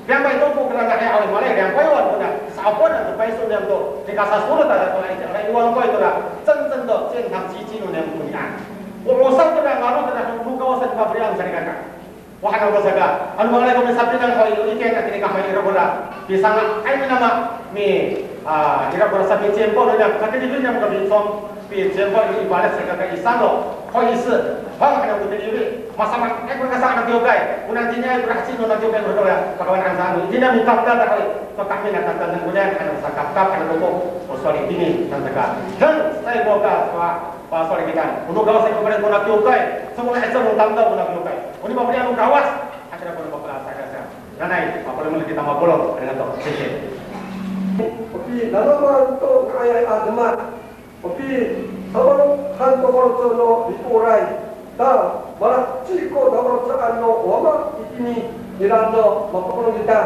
Yang ba ito ko kaya nakaya awin malay, yang ko iwan ko na. Sa ako na, sa paiso niya ito, di kasasurot at ito na iwan ko ito na. San-san do, sin ham chichi no niya bunian. Uusap ko na, ngaro na kung kawasan pa priyang sa nikaka. Wahana ko saga. Ano mga lagi ko may sabi ng hoy, iken na tinikahay irabura. Pisang ay mo nama mi irabura sa pitsempo no niya. Katilibin niya mga bitsom pitsempo ibalat sa kakaisano. Hoy isi. Hang kana ko tilibin. Masama ay ko kasama ng kiyokay. Unang tinya ay kurasi no ng kiyokay ko dala. Pagawan ang sano. Hindi na mi kapta ta hoy. To kami na tantan ng kunya kana sa kapta kana ko. O sorry ini tantaka. Dan saya ko ka pa sorry kita. Uno gawas ay ko pare ko na kiyokay. Sa mga isa mo tanda ko na kiyokay. Oni ba pare ang gawas? Akhirnya ko bakal saya. Nanay, apa naman kita magulo? Ano to? Sige. Opi naman to kaya adama. Opi sabang kan tokoro no ikurai. Da malah chiko tokoro sa ano wama ikini nirando makapulong kita.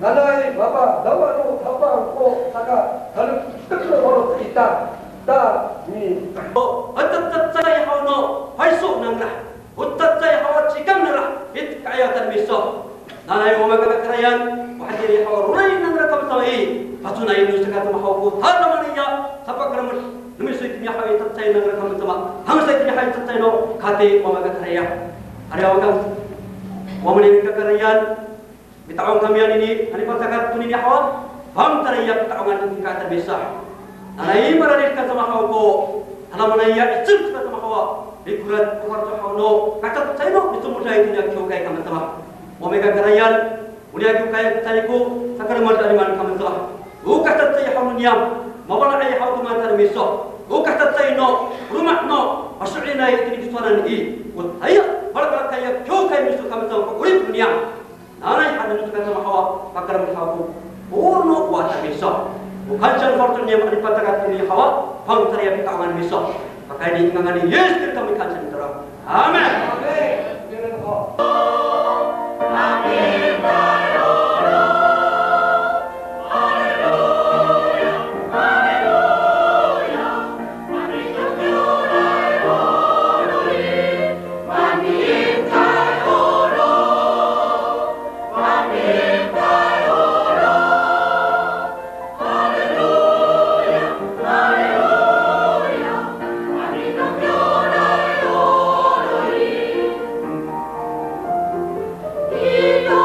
Nanay, bapa, dawa no tabang ko saka halu tokoro kita. Da ni 어떻게 하노 할수 없는가 어떻게 하와 지금나라 이 까야단 미소 나나의 오마가 그라얀 와디리 하와 로라이는 감사히 바주나이 뉴스가 좀 하고 다라마니야 사박그럼을 numir su itini hawi tatsay nang rakam tama hamsa itini hawi tatsay no kate omaga karaya arewagang wamani kakarayan bitaong kamian ini ani kontakat tunini hawa ham taraya bitaongan kata bisa Alai mararir kata mahau ko, alam mana ia icun kata mahau, dikurat kuat mahau kata saya itu mudah itu yang kyokai kamu sama, omega karayan, unia kyokai tariku, sakar mardani man kamu sama, kata saya hau niam, mawala ayah hau tuman termiso, kata saya rumah asalnya itu di suara ini, saya kalau kaya kyokai miso kamu sama, urip niam, nanai ada itu kata mahau, pakar mahau, urno kuat termiso. Bukan fortune yang dipatakan ini hawa, pangtari yang kawan besok. Pakai di ingatan Yesus kita mikan sendiri. Amin. Kita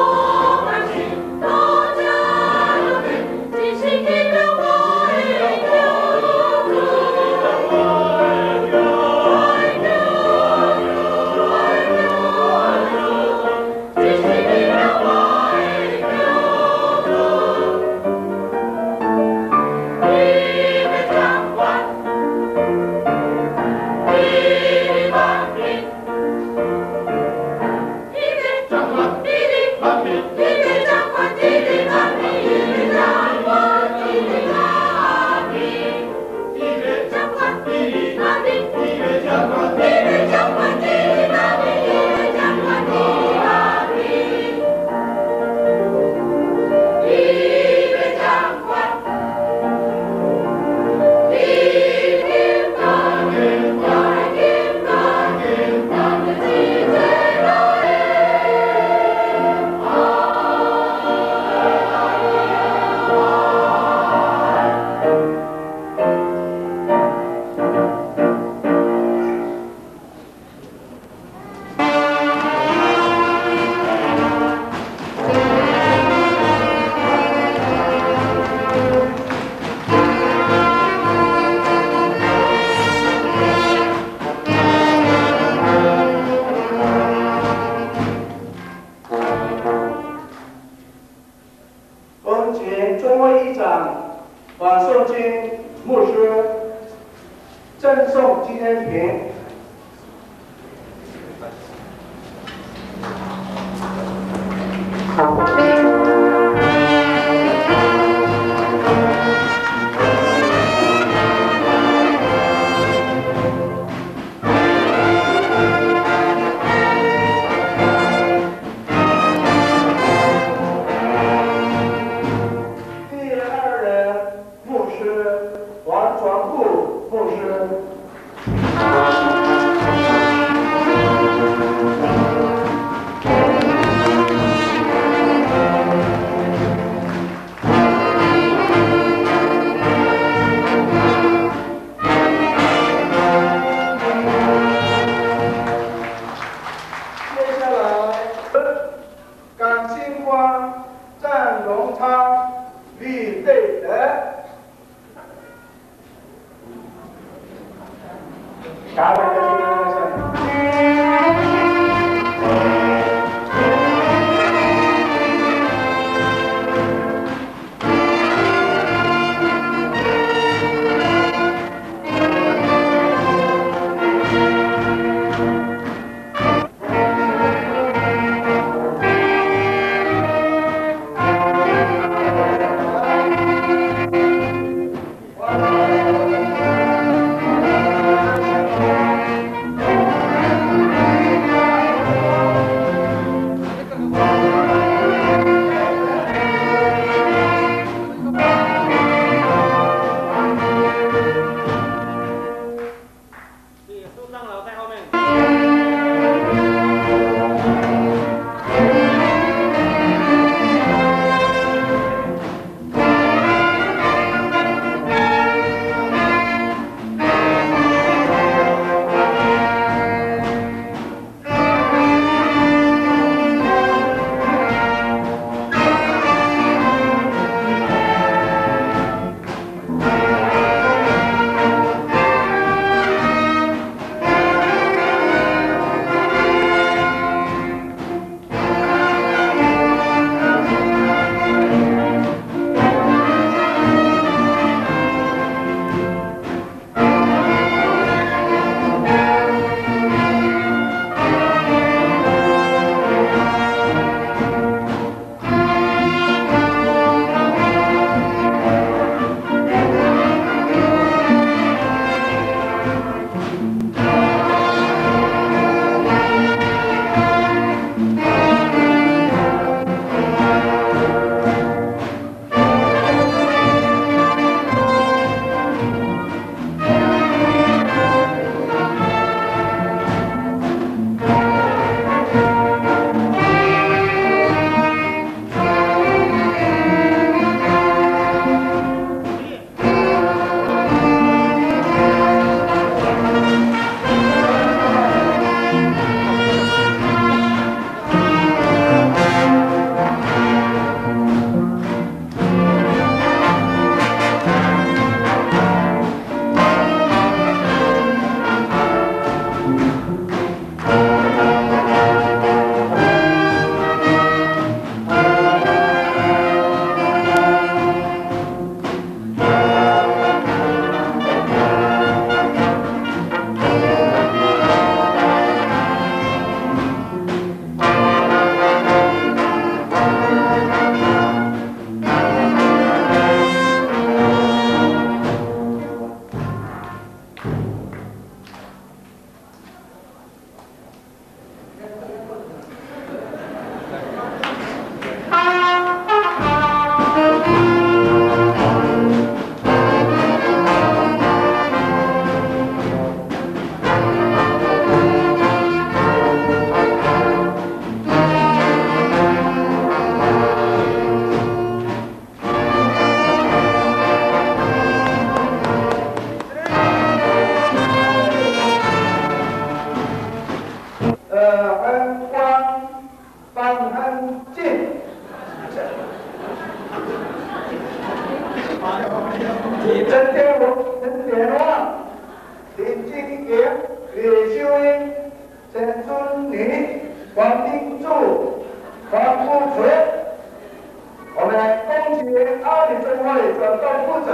用纪念品。第二任牧师王传富牧师。接下来，甘兴光、战荣昌、李贝德。感恩各位同学。陈天武、陈天旺、林金杰、李秀英、陈春妮、王定柱、黄富纯。我们来恭喜阿里镇会转动部长。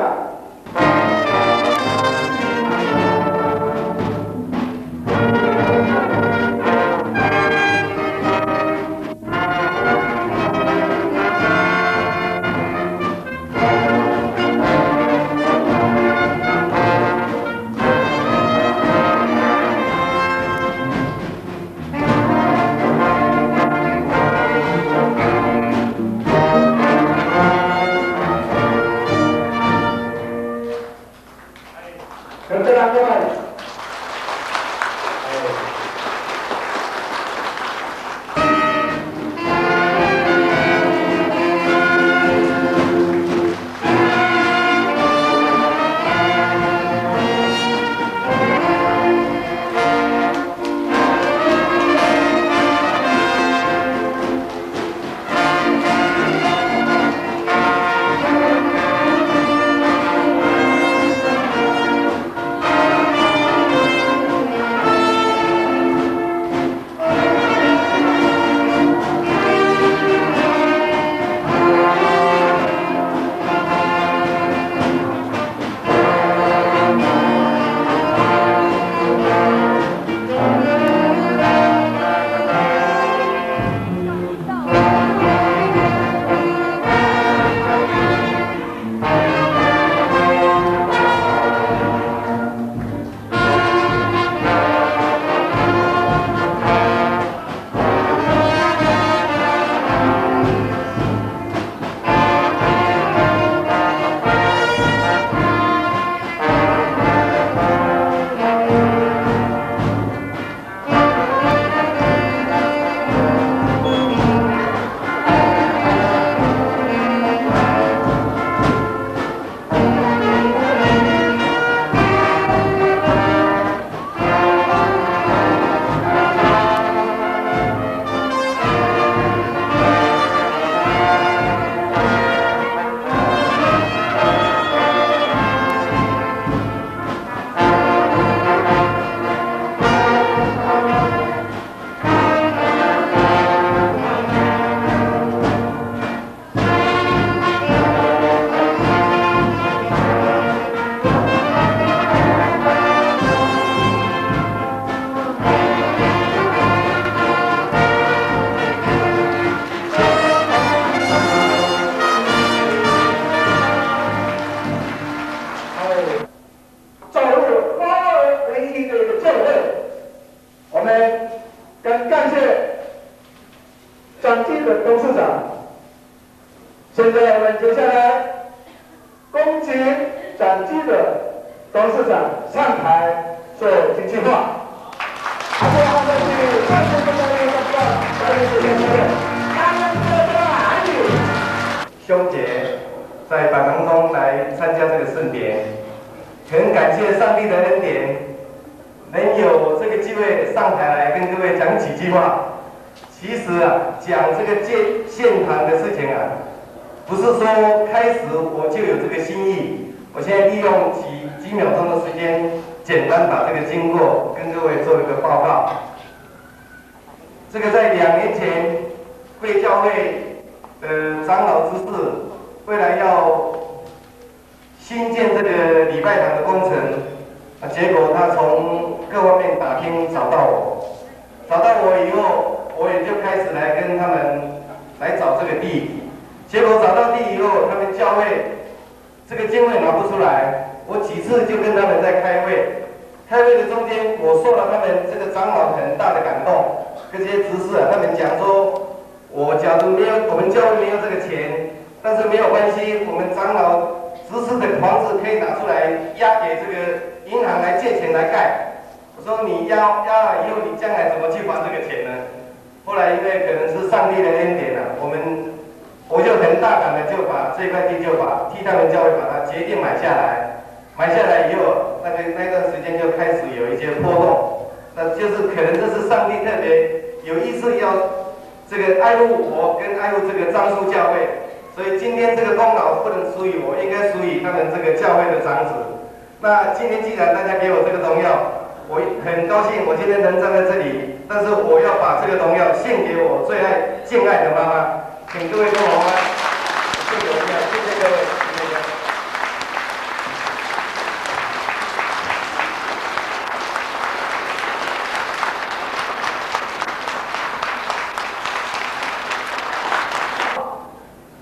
现在我们接下来恭请展基的董事长上台做经济化。兄姐在百忙中来参加这个盛典，很感谢上帝的恩典，能有这个机会上台来跟各位讲几句话。其实啊，讲这个献堂的事情啊，不是说开始我就有这个心意。我现在利用几秒钟的时间，简单把这个经过跟各位做一个报告。这个在2年前，贵教会的长老执事，未来要新建这个礼拜堂的工程，结果他从各方面打听找到我以后，我也就开始来跟他们来找这个地。结果找到地以后，他们教会这个经费拿不出来，我几次就跟他们在开会。开会的中间，我受了他们这个长老很大的感动。跟这些执事啊，他们讲说，假如我们教会没有这个钱，但是没有关系，我们长老执事的房子可以拿出来押给这个银行来借钱来盖。我说你押了以后，你将来怎么去还这个钱呢？后来因为可能是上帝的恩典啊，我就很大胆的就把这块地就替他们教会把它决定买下来。买下来以后，那段时间就开始有一些波动，那就是可能这是上帝特别有意识要这个爱护我跟爱护这个樟树教会，所以今天这个功劳不能属于我，应该属于他们这个教会的长子。那今天既然大家给我这个荣耀，我很高兴我今天能站在这里，但是我要把这个荣耀献给我最敬爱的妈妈，请各位跟我们谢谢各位，谢谢。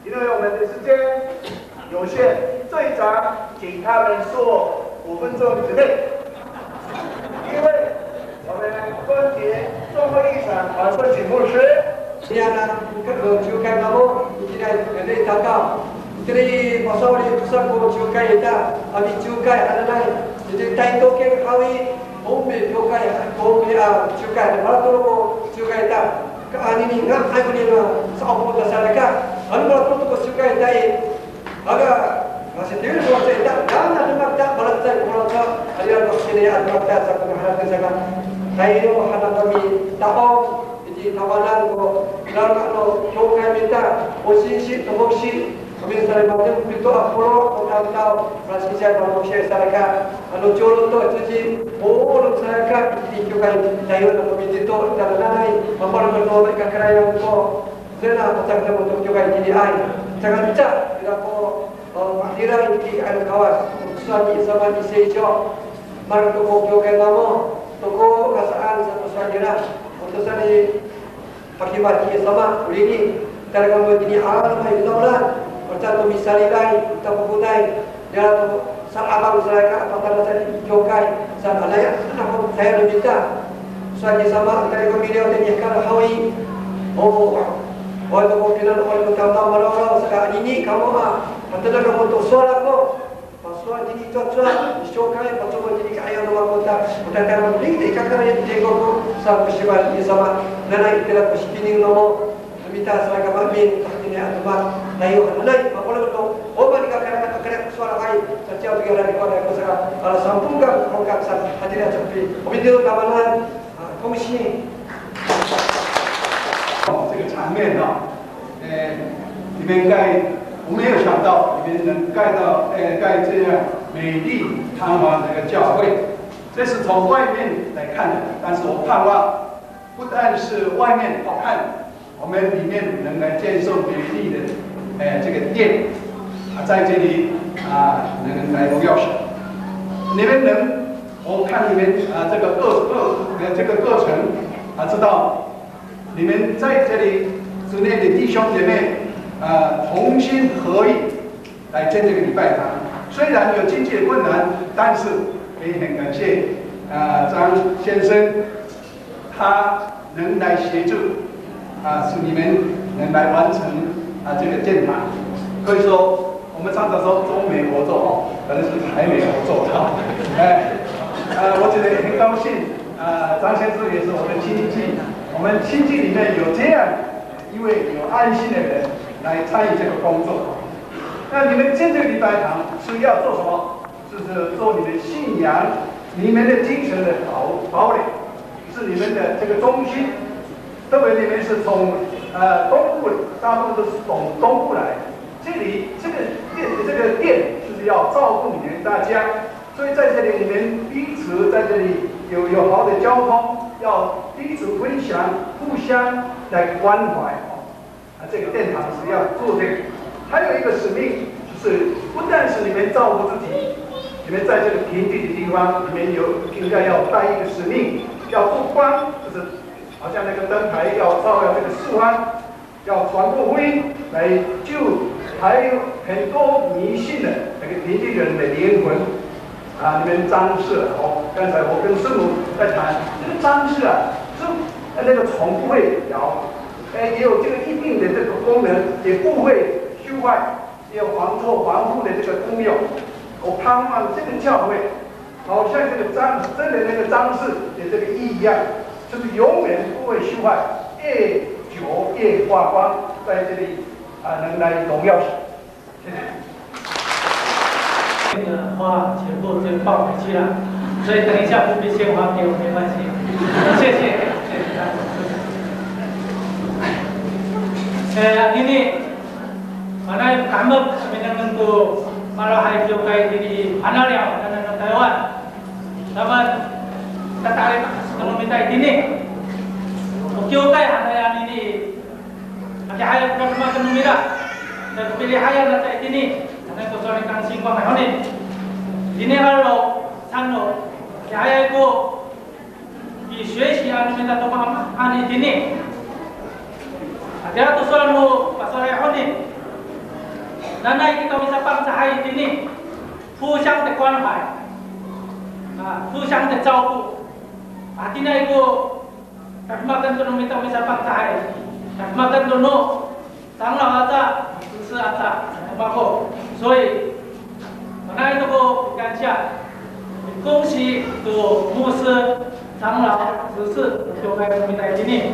因为我们的时间有限，最长请他们说5分钟之内。因为我们关节最后一场晚上请牧师。是啊，各个球开那么，现在在祷告，这里马上的上过球开一打，啊，你球开，啊，那 이제 다이도께 하위 몸에 교가에 몸에 주가에 말도록 주가에다 그 아니니가 아니니가 싸움보다 살까 안 말도록 주가에 다이 아가 masih dia luar saya tak ada makta balasai kurangnya aliran sini ada makta sampai hari ke sana saya mohon kami tahu jadi tawanan ko dalam kalau jokai minta posisi tomoksi kami saya mahu itu apolo atau tahu masih saya dalam share saraka kalau jolo tu jadi orang saraka di jokai saya nak kami itu dalam lain memang menolak kerajaan ko saya nak cakap untuk jokai jadi ai jangan bicara tidak ko Pakdiran di kawas suami sama di sejo mar toko jokai lama toko kasaan satu suadira untuk sani hakimati sama ini terkam begini alam hai daulat percaya misali lain kita bukunai dia tu sang abang saya apa kata saya jokai sang alaya anak saya minta suami sama dari video ini kan hawi oh toko kinan oleh utama malam sekarang ini kamu Antara kamu tu suara ko, suara jadi cuaca, isokai, patut jadi kaya nama kota. Udah kalau beli kakak yang tengok ko, sama festival ini sama, nana itulah positif nama, minta saya kami ini atau nayo nana, apa lagi tu? Oh bagi kakak suara kaya, setiap biara di kota ko sekarang, kalau sambungkan program sana, hadirin seperti, video tawanan komisi. 这个场面啊，里面该。 我没有想到里面能盖这样美丽堂皇的一个教会，这是从外面来看的。但是我盼望，不但是外面好看，我们里面能来建设美丽的这个殿在这里能来荣耀神。你们能，我看你们这个过程知道你们在这里之内的弟兄姐妹。 同心合意来建这个礼拜堂，虽然有经济的困难，但是也很感谢张先生，他能来协助使你们能来完成这个建堂。可以说，我们常常说中美合作可能是台美合作我觉得也很高兴张先生也是我的亲戚，我们亲戚里面有这样一位有爱心的人。 来参与这个工作，那你们建这个礼拜堂是要做什么？就是做你们信仰、你们的精神的堡垒，是你们的这个中心。特别你们是从东部，大部分都是从东部来，这里这个店就是要照顾你们大家，所以在这里你们彼此在这里有好的交通，要彼此分享，互相来关怀。 这个殿堂是要做这个，还有一个使命，就是不但是你们照顾自己，你们在这个平地的地方，你们应该要带一个使命，要做光，就是好像那个灯台要照耀这个四方，要传播福音，来救还有很多迷信的那个平地人的灵魂你们张氏刚才我跟师母在谈，这个张氏是那个虫不会咬。 也有这个一定的这个功能，也不会修坏，也有防臭防护的这个功用。我盼望这个教会，好像这个真的那个张氏的这个意义一样，就是永远不会修坏，越久越发光，在这里能来荣耀神。谢谢。这个花全部就抱回去了，所以等一下不必献花给我没关系。谢谢，谢谢大家。 ini mana kami sebenarnya untuk para hari jokai di Panaliau dan Taiwan. Dapat tertarik ekonomi ini. Jokai hanya ini ada hayat berapa ekonomi dah. Dan pilih hayat data ini. Karena kecuali kan singkong ini. Ini kalau sano hayat itu di 学习啊，你们的按ini. Dia tu soal lu pasal ini. Nana kita bisa pakai ini. 互相的关怀，互相的照顾。Artinya itu makan tu minta bisa pakai, makan tu当老阿是阿扎，包括所以，那一个感谢，恭喜主牧师、长老、执事就开始在今天。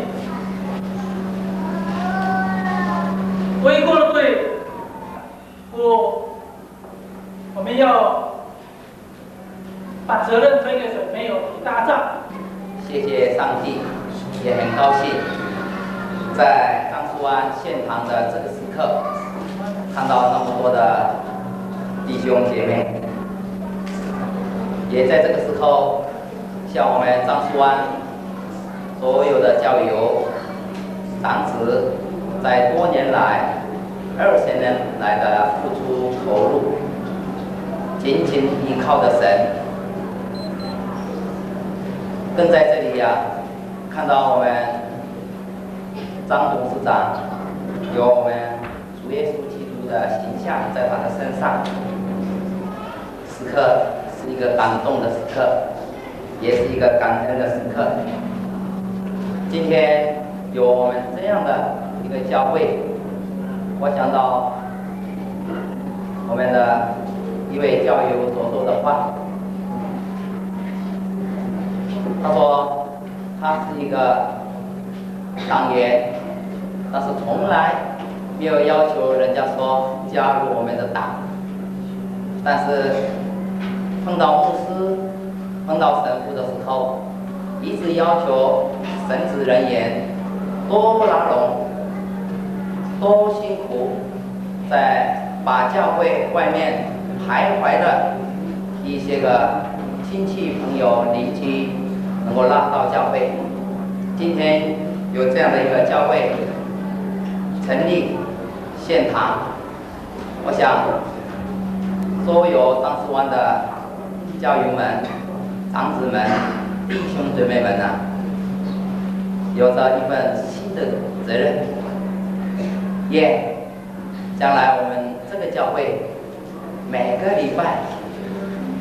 为过了对，我们要把责任推给神，没有一大账。谢谢上帝，也很高兴在张树安献堂的这个时刻，看到那么多的弟兄姐妹，也在这个时候向我们张树安所有的教友、长子，在多年来2000年来的付出投入，紧紧依靠的神，更在这里看到我们张董事长有我们主耶稣基督的形象在他的身上，时刻是一个感动的时刻，也是一个感恩的时刻。今天有我们这样的一个教会，我想到我们的一位教友所说的话，他说他是一个党员，但是从来没有要求人家说加入我们的党，但是碰到牧师、碰到神父的时候，一直要求神职人员多拉拢、多辛苦，在把教会外面徘徊的一些个亲戚朋友、邻居能够拉到教会。今天有这样的一个教会成立献堂，我想所有张树湾的教友们、长子们、弟兄姊妹们有着一份新的责任。将来我们这个教会每个礼拜、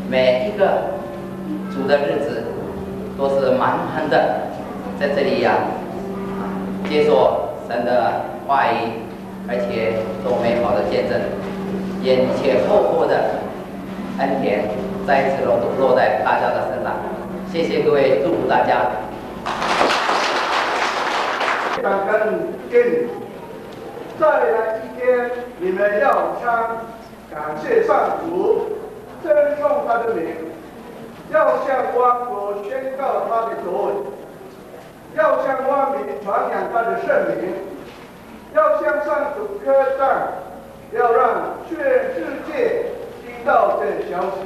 每一个主的日子都是满满的，在这里接受神的话语，而且做美好的见证，也一切厚厚的恩典再一次落在大家的身上。谢谢各位，祝福大家。感恩给你，再来一天，你们要唱感谢上主，称颂他的名，要向万国宣告他的作为，要向万民传扬他的圣名，要向上主歌赞，要让全世界听到这消息。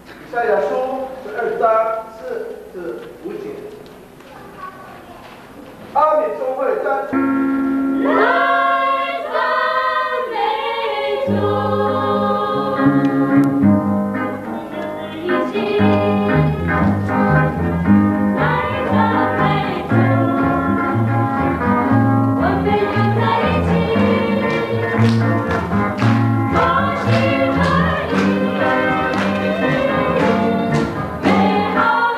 以赛亚书12章4至5节。阿米宗会赞主。美好。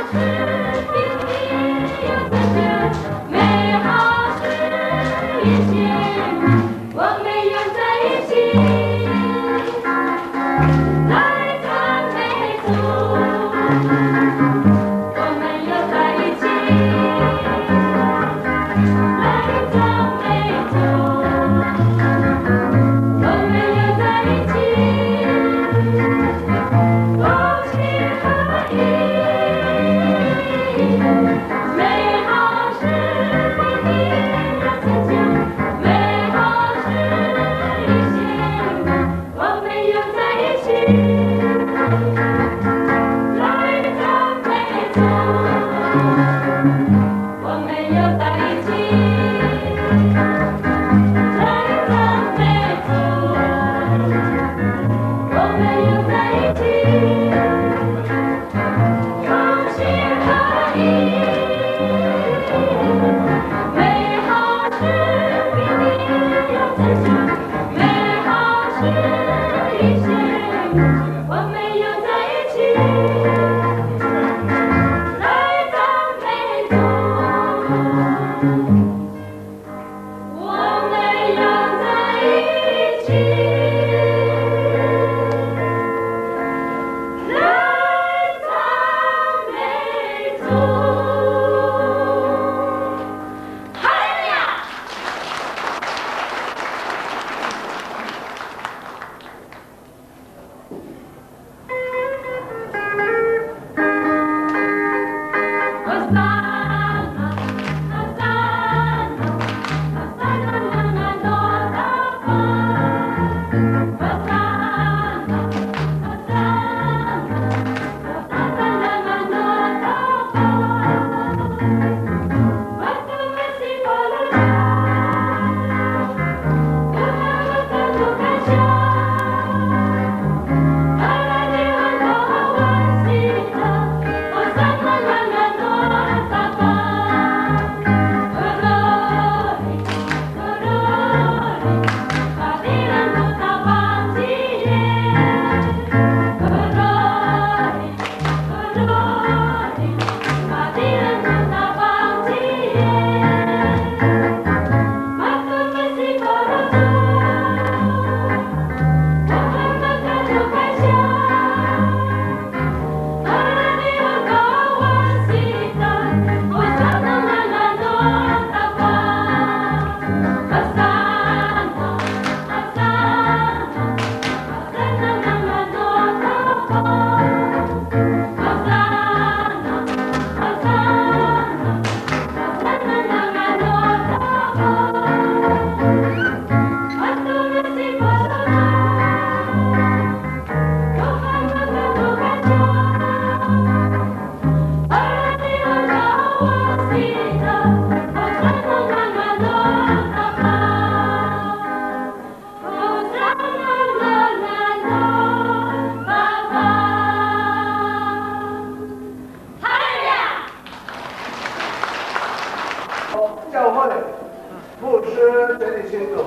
牧师整理清楚。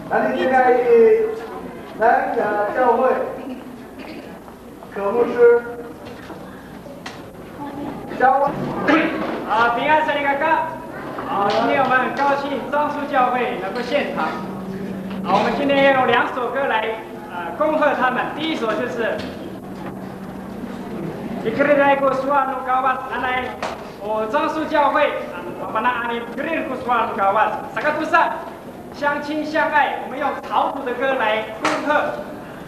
那你现在以南雅教会可牧师教我。平安圣灵哥哥，今天我们很高兴樟树教会能够现场。我们今天要用2首歌来恭贺他们。第一首就是Ikridaiko Suanu Kawas Anai樟树教会Mana Ani Ikridaiko Suanu Kawas Sakatusan 相亲相爱，我们用潮土的歌来恭贺，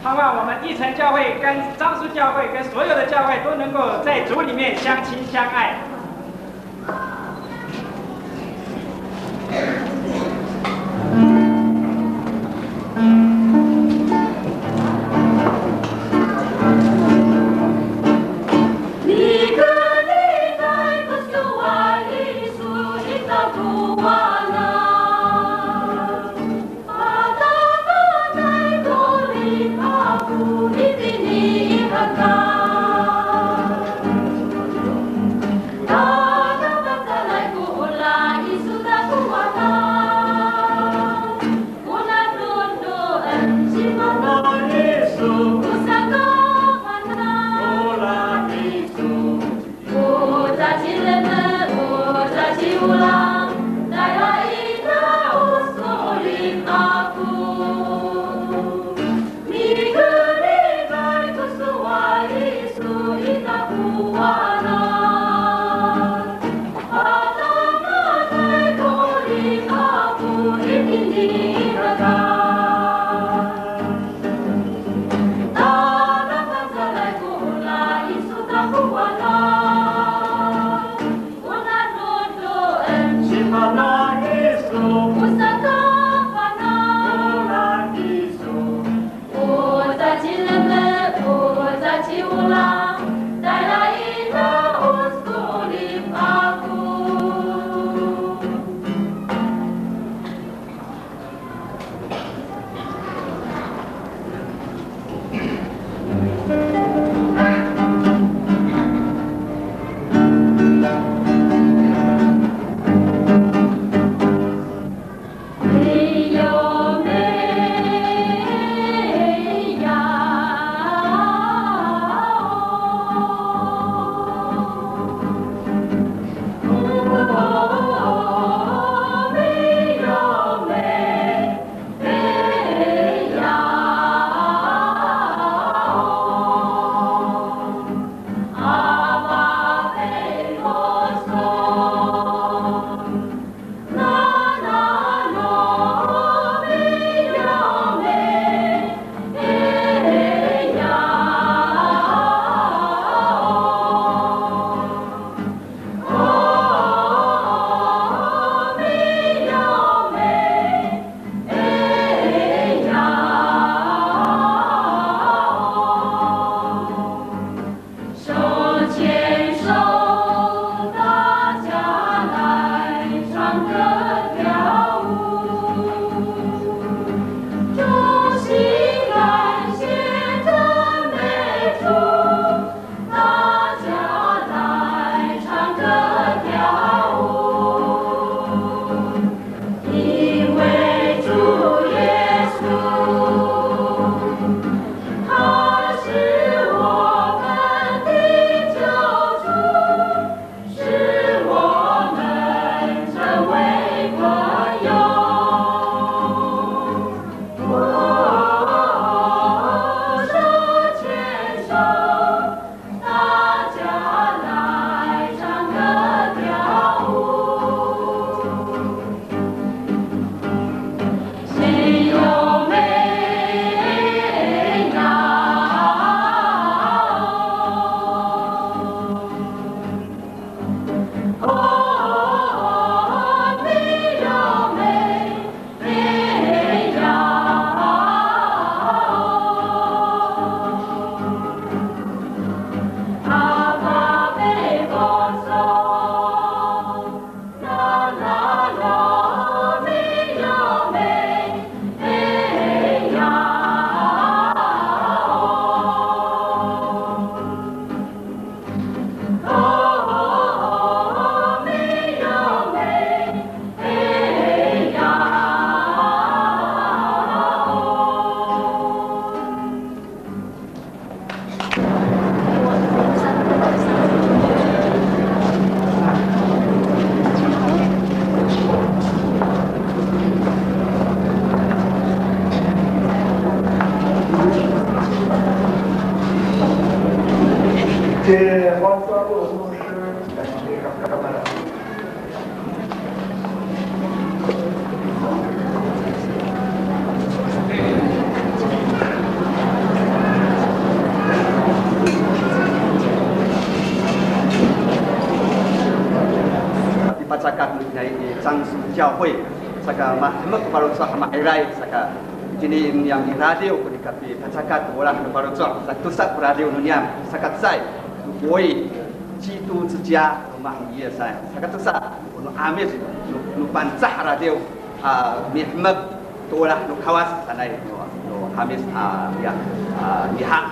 盼望我们义城教会跟樟树教会跟所有的教会都能够在主里面相亲相爱。谢黄沙洛牧师，感谢他们。Dibacakan dari Changsu Jiaohui, saka Mahmud Barutsah Mahirai, saka ini yang di radio ketika dibacakan orang Barutsah, satu saat radio dunia, saka saya, woi, citu sejak rumah dia saya, saka tu saat, Amir, pancah radio, Mahmud, tulah kawas sana itu, Amir, ya, dihak.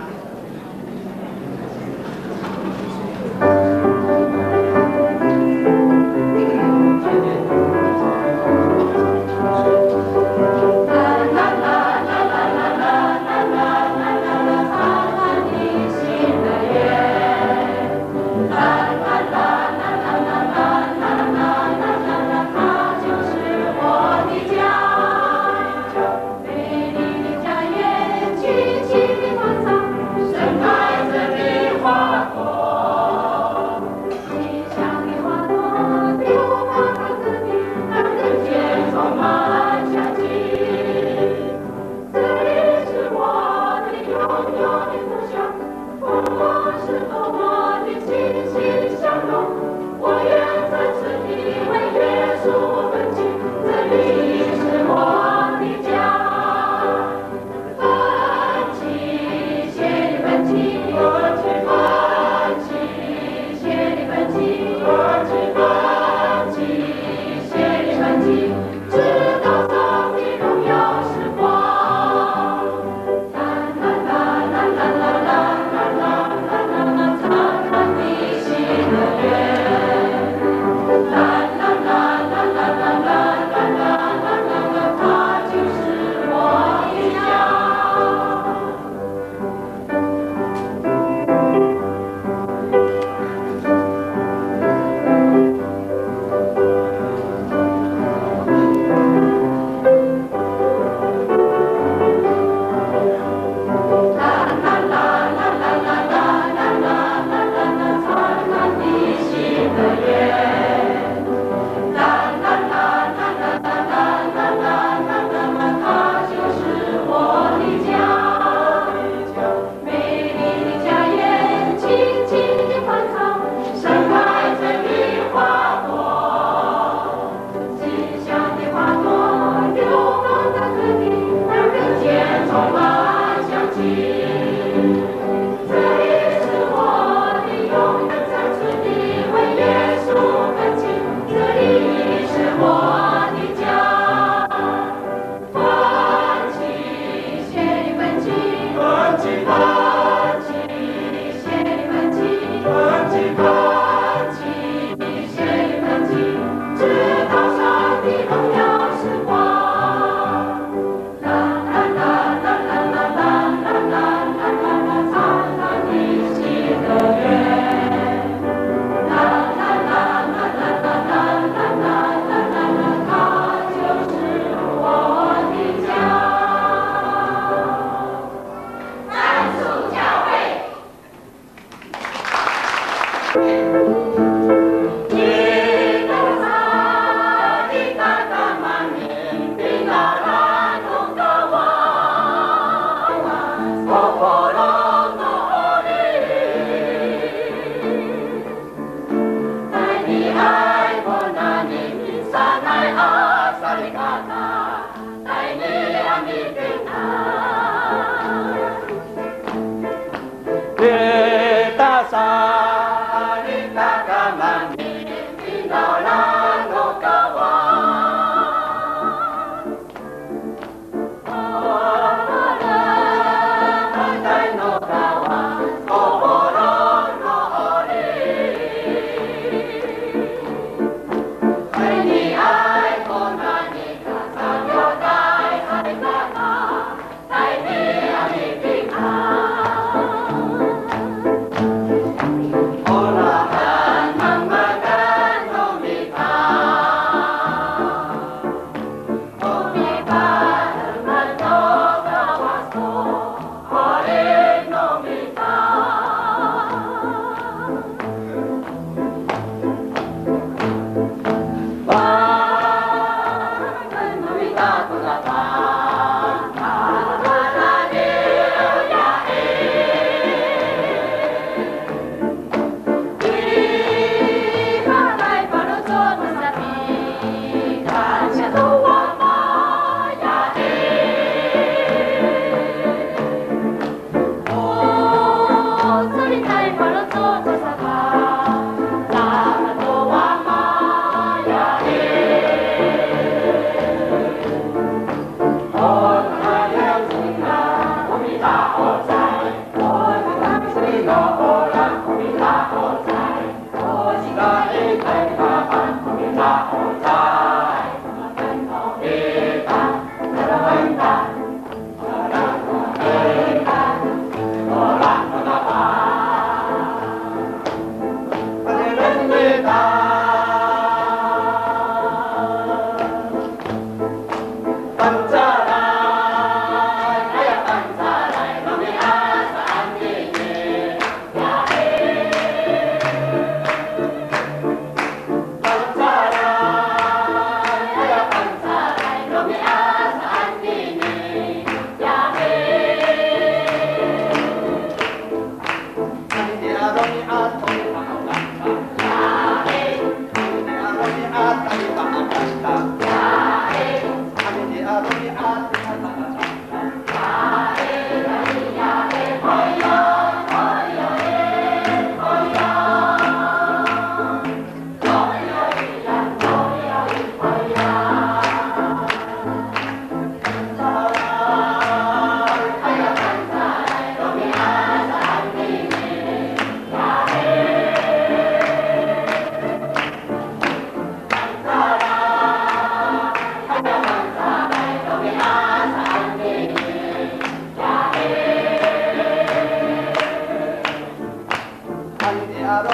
Hola,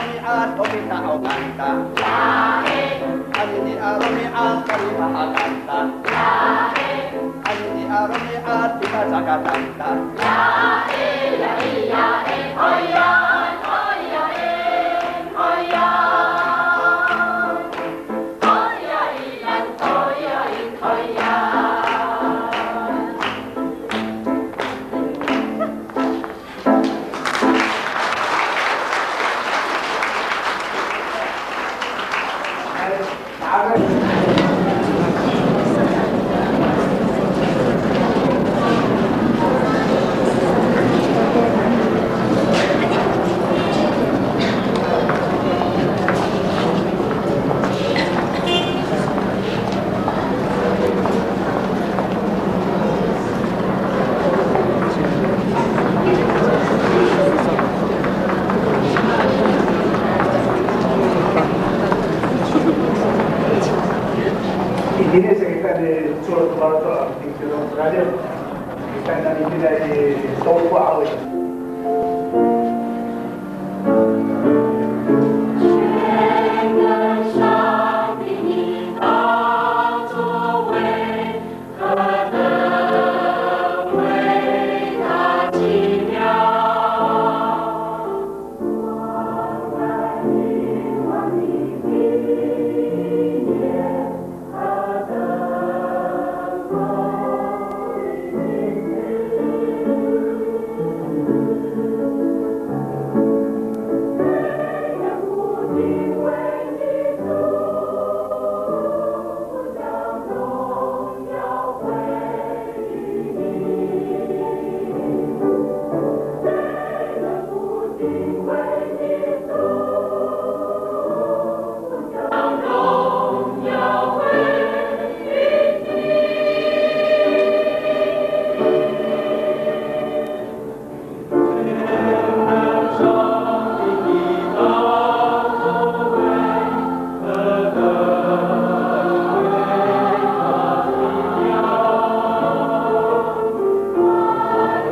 aromiat omita oganta. Anini aromiat kalimahaganta. Anini aromiat bima jagatanta. Ini sekitar di Surat Barat di Kilo Radio, kita dari di Toko Awal.